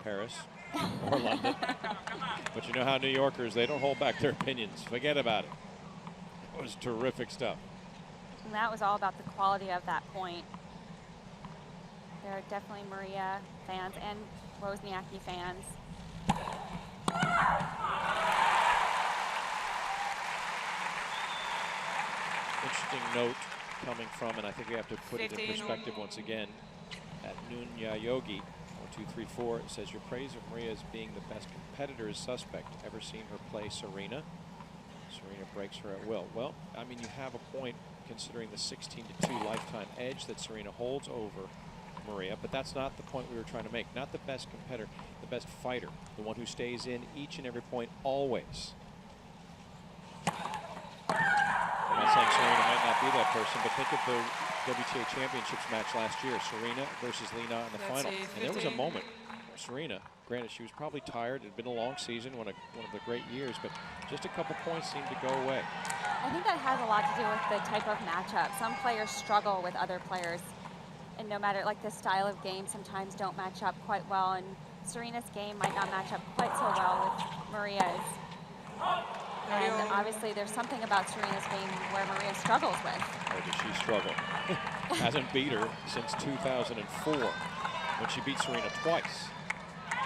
Paris, or London. But you know how New Yorkers, they don't hold back their opinions. Forget about it. It was terrific stuff. And that was all about the quality of that point. There are definitely Maria fans and Wozniacki fans. Interesting note coming from, and I think we have to put it in 15 perspective once again, at Nunya Yogi, 1234, it says, your praise of Maria as being the best competitor is suspect. Ever seen her play Serena? Serena breaks her at will. Well, I mean, you have a point considering the 16-2 lifetime edge that Serena holds over Maria, but that's not the point we were trying to make. Not the best competitor, the best fighter, the one who stays in each and every point always. I'm not saying Serena might not be that person, but think of the WTA Championships match last year, Serena versus Lina in the final. And there was a moment where Serena, granted she was probably tired, it had been a long season, one of the great years, but just a couple points seemed to go away. I think that has a lot to do with the type of matchup. Some players struggle with other players, and no matter, like, the style of game sometimes don't match up quite well, and Serena's game might not match up quite so well with Maria's. And obviously there's something about Serena's game where Maria struggles with. Oh, does she struggle? Hasn't beat her since 2004 when she beat Serena twice.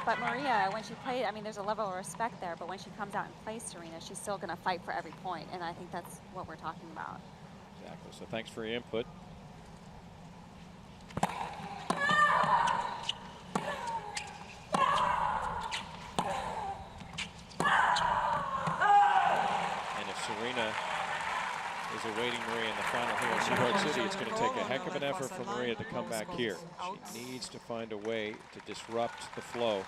But Maria, when she played, I mean, there's a level of respect there, but when she comes out and plays Serena, she's still going to fight for every point, and I think that's what we're talking about. Exactly, so thanks for your input. Serena is awaiting Maria in the final here in New York City. It's going to take a heck of an effort for Maria to come back here. She needs to find a way to disrupt the flow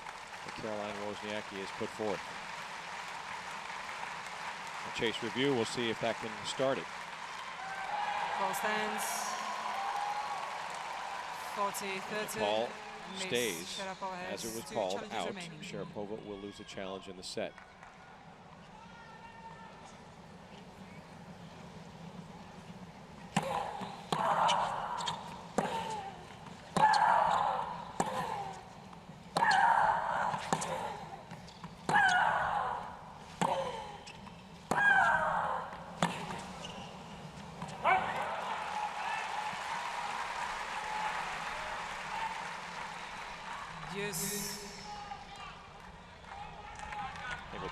that Caroline Wozniacki has put forth. A chase review, we'll see if that can start it. Ball stands 40-30. The call stays as it was called out. Sharapova will lose a challenge in the set.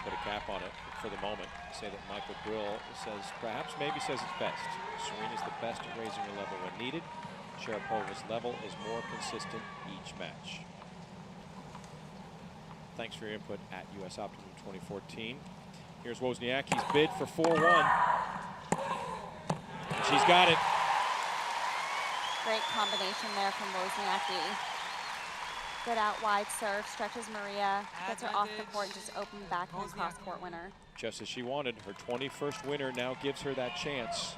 put a cap on it for the moment. Say that Michael Brill says, perhaps maybe says it's best. Serena's the best at raising her level when needed. Sharapova's level is more consistent each match. Thanks for your input at US Optimum 2014. Here's Wozniacki's bid for 4-1. And she's got it. Great combination there from Wozniacki. Good out wide serve, stretches Maria, gets her off the court and just open backhand cross court winner. Just as she wanted. Her 21st winner now gives her that chance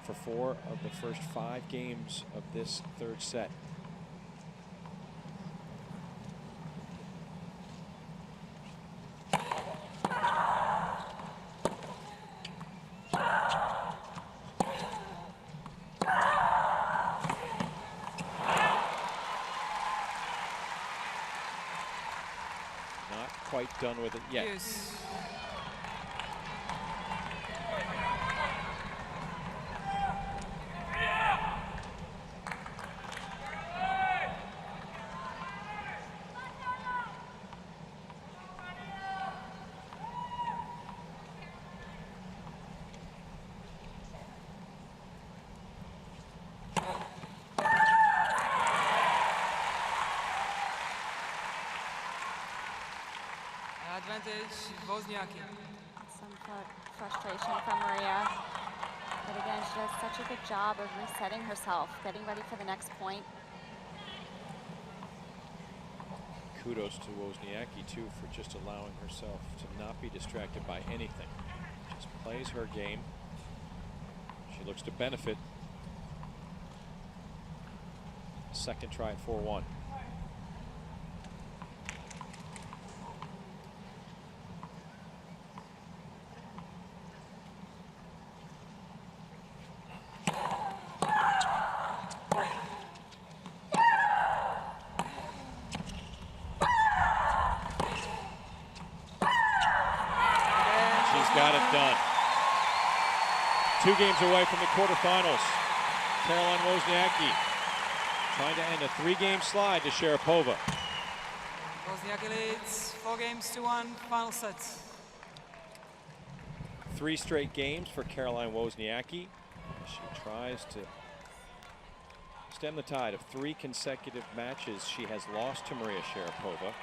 for 4 of the first 5 games of this third set. Not quite done with it yet. Yes. Advantage, Wozniacki. Some frustration from Maria. But again, she does such a good job of resetting herself, getting ready for the next point. Kudos to Wozniacki, too, for just allowing herself to not be distracted by anything. Just plays her game. She looks to benefit. Second try at 4-1. Got it done. 2 games away from the quarterfinals. Caroline Wozniacki trying to end a 3-game slide to Sharapova. Wozniacki leads 4 games to 1, final set. 3 straight games for Caroline Wozniacki. She tries to stem the tide of 3 consecutive matches she has lost to Maria Sharapova.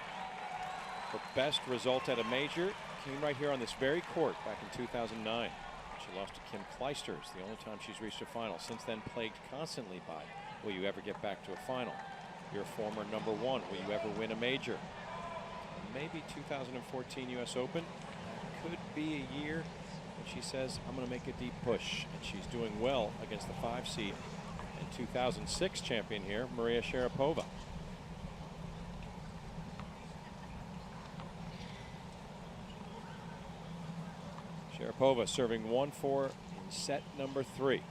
Her best result at a major came right here on this very court back in 2009. She lost to Kim Clijsters, the only time she's reached a final. Since then, plagued constantly by, will you ever get back to a final? Your former #1, will you ever win a major? Maybe 2014 US Open could be a year when she says, I'm going to make a deep push. And she's doing well against the 5 seed and 2006 champion here, Maria Sharapova. Sharapova serving 1-4 in set number 3.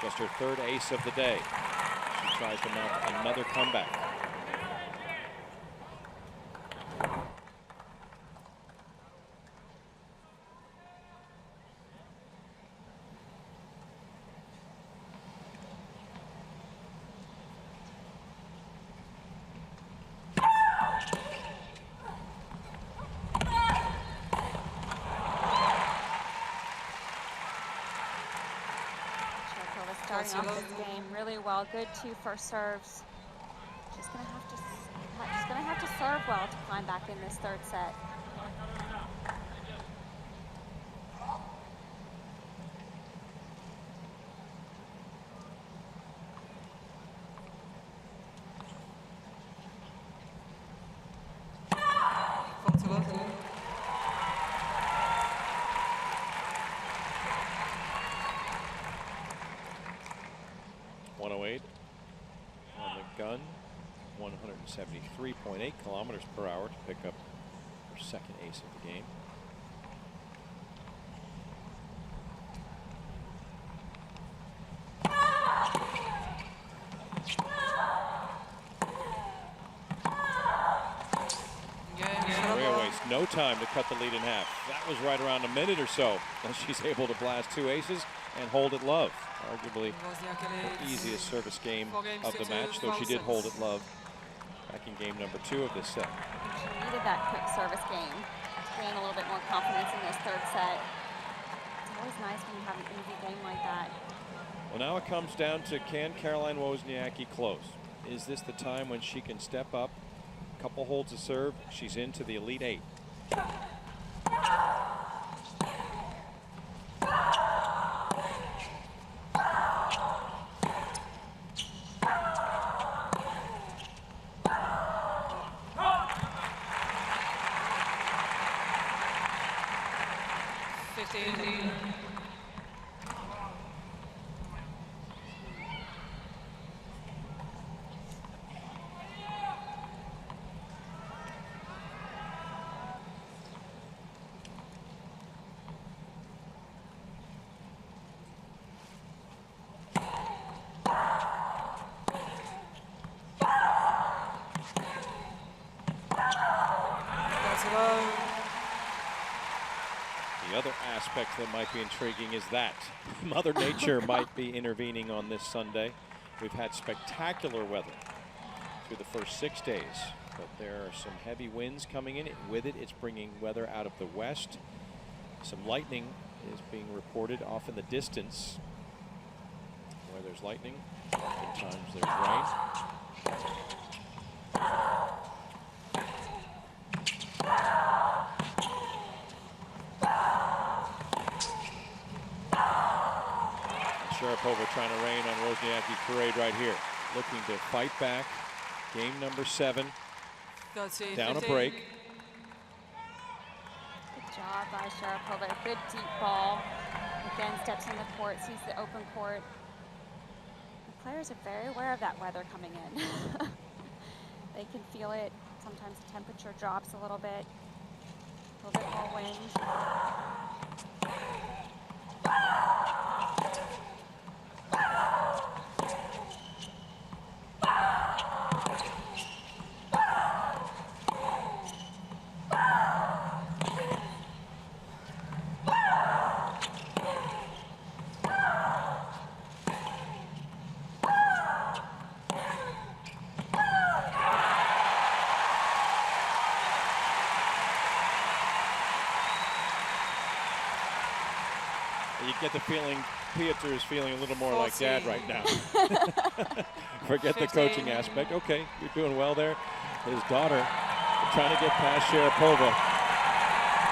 Just her 3rd ace of the day. She tries to mount another comeback. Starting off this game really well. Good 2 first serves. Just gonna have to serve well to climb back in this 3rd set. On the gun, 173.8 kilometers per hour to pick up her 2nd ace of the game. Maria wastes no time to cut the lead in half. That was right around a minute or so. And she's able to blast 2 aces and hold it love. Arguably the easiest service game of the match, though she did hold it love back in game number 2 of this set. She needed that quick service game to gain a little bit more confidence in this third set. It's always nice when you have an easy game like that. Well, now it comes down to, can Caroline Wozniacki close? Is this the time when she can step up? A couple holds of serve, she's into the Elite 8. The other aspect that might be intriguing is that Mother Nature might be intervening on this Sunday. We've had spectacular weather through the first 6 days, but there are some heavy winds coming in. With it, it's bringing weather out of the west. Some lightning is being reported off in the distance. Where there's lightning, sometimes there's rain. Sharapova trying to rain on Wozniacki parade right here. Looking to fight back. Game number 7. Down a break. Good job by Sharapova. Good deep ball. Again, steps in the court, sees the open court. The players are very aware of that weather coming in. They can feel it. Sometimes the temperature drops a little bit. A little bit more wind. You get the feeling Piotr is feeling a little more like Dad right now. Forget the coaching aspect. Okay, you're doing well there. His daughter trying to get past Sharapova.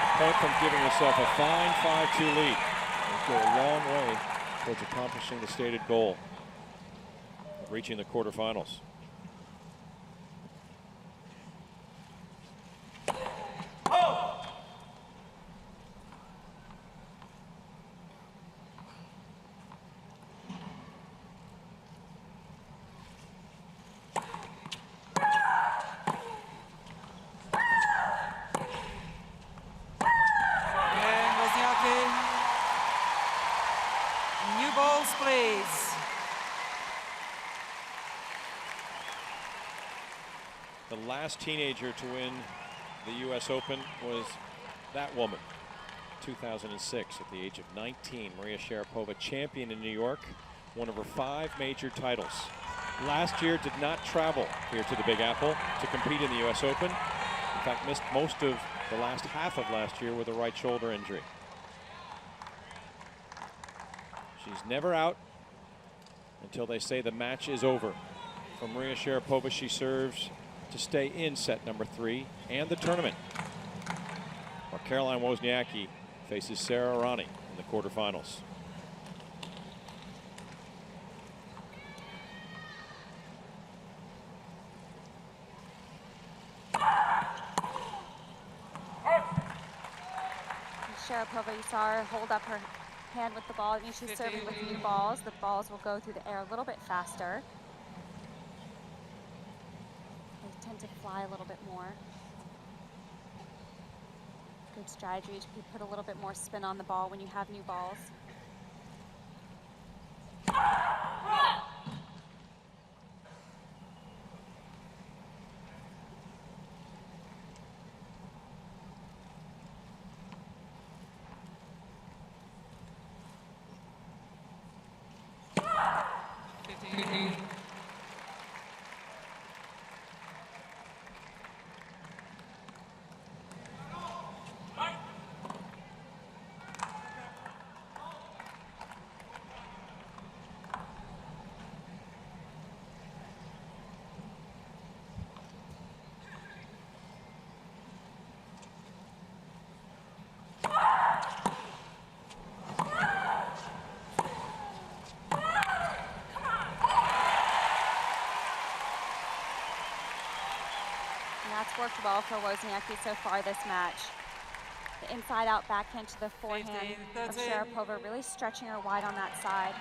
A point from giving herself a fine 5-2 lead. It'll go a long way towards accomplishing the stated goal of reaching the quarterfinals. The last teenager to win the U.S. Open was that woman, 2006, at the age of 19. Maria Sharapova, champion in New York, one of her 5 major titles. Last year did not travel here to the Big Apple to compete in the U.S. Open. In fact, missed most of the last half of last year with a right shoulder injury. She's never out until they say the match is over. For Maria Sharapova, she serves to stay in set number 3 and the tournament, while Caroline Wozniacki faces Sara Aryna in the quarterfinals. Sharapova, you saw her hold up her hand with the ball. I mean, she's serving with new balls. The balls will go through the air a little bit faster. They tend to fly a little bit more. Good strategy to put a little bit more spin on the ball when you have new balls. well for Wozniacki so far this match. The inside-out backhand to the forehand 15, of Sharapova, really stretching her wide on that side.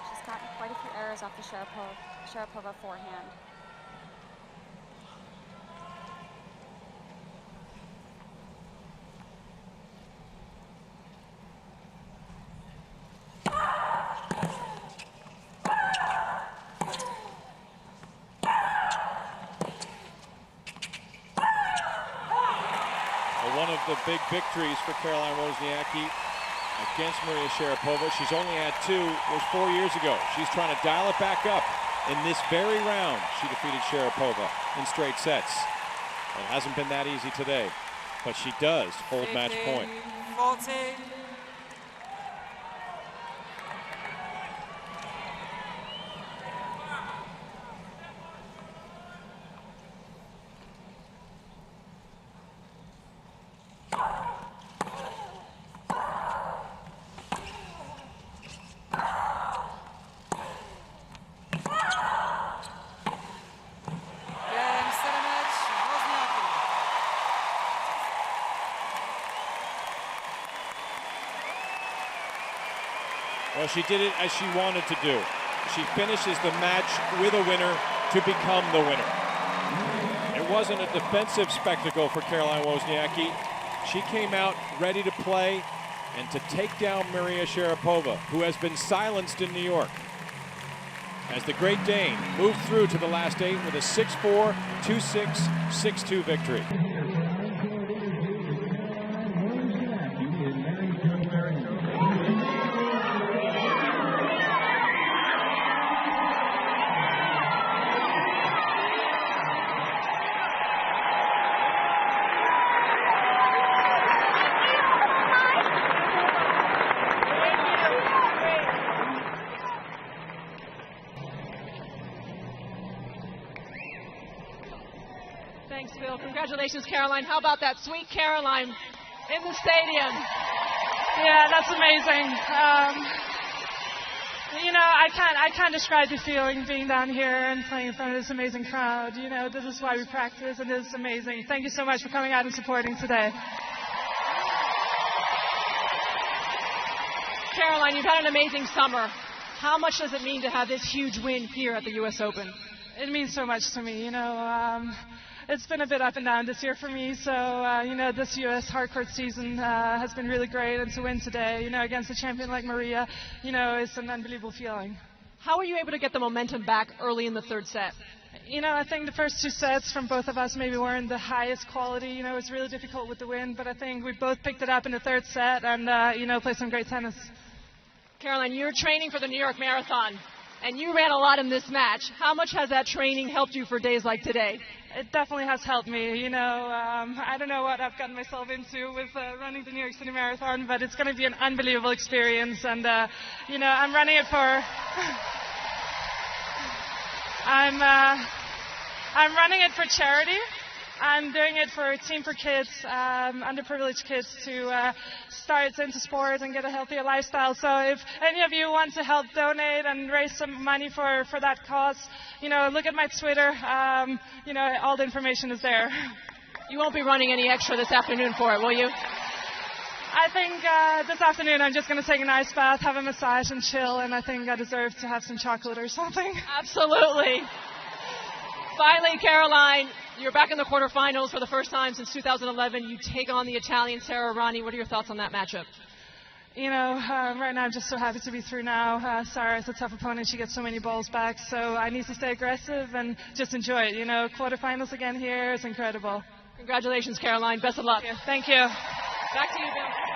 She's gotten quite a few errors off the Sharapova forehand. One of the big victories for Caroline Wozniacki against Maria Sharapova. She's only had 2, was 4 years ago. She's trying to dial it back up. In this very round, she defeated Sharapova in straight sets. It hasn't been that easy today, but she does hold match point. 40. Well, she did it as she wanted to do. She finishes the match with a winner to become the winner. It wasn't a defensive spectacle for Caroline Wozniacki. She came out ready to play and to take down Maria Sharapova, who has been silenced in New York. As the Great Dane moved through to the last 8 with a 6-4, 2-6, 6-2 victory. Thanks, Bill. Congratulations, Caroline. How about that sweet Caroline in the stadium? Yeah, that's amazing. You know, I can't describe the feeling being down here and playing in front of this amazing crowd. You know, this is why we practice, and this is amazing. Thank you so much for coming out and supporting today. Caroline, you've had an amazing summer. How much does it mean to have this huge win here at the U.S. Open? It means so much to me. You know, it's been a bit up and down this year for me. So, you know, this U.S. hardcourt season has been really great. And to win today, you know, against a champion like Maria, you know, it's an unbelievable feeling. How were you able to get the momentum back early in the third set? You know, I think the first 2 sets from both of us maybe weren't the highest quality. You know, it was really difficult with the wind. But I think we both picked it up in the third set and, you know, played some great tennis. Caroline, you're training for the New York Marathon, and you ran a lot in this match. How much has that training helped you for days like today? It definitely has helped me. You know, I don't know what I've gotten myself into with running the New York City Marathon, but it's going to be an unbelievable experience. And, you know, I'm running it for... I'm running it for charity. I'm doing it for Team for Kids, underprivileged kids, to start into sport and get a healthier lifestyle. So if any of you want to help donate and raise some money for that cause, you know, look at my Twitter. You know, all the information is there. You won't be running any extra this afternoon for it, will you? I think this afternoon I'm just going to take an ice bath, have a massage, and chill, and I think I deserve to have some chocolate or something. Absolutely. Finally, Caroline, you're back in the quarterfinals for the first time since 2011. You take on the Italian Sara Aryna. What are your thoughts on that matchup? You know, right now I'm just so happy to be through now. Sara is a tough opponent. She gets so many balls back, so I need to stay aggressive and just enjoy it. You know, quarterfinals again here is incredible. Congratulations, Caroline. Best of luck. Thank you. Back to you, Bill.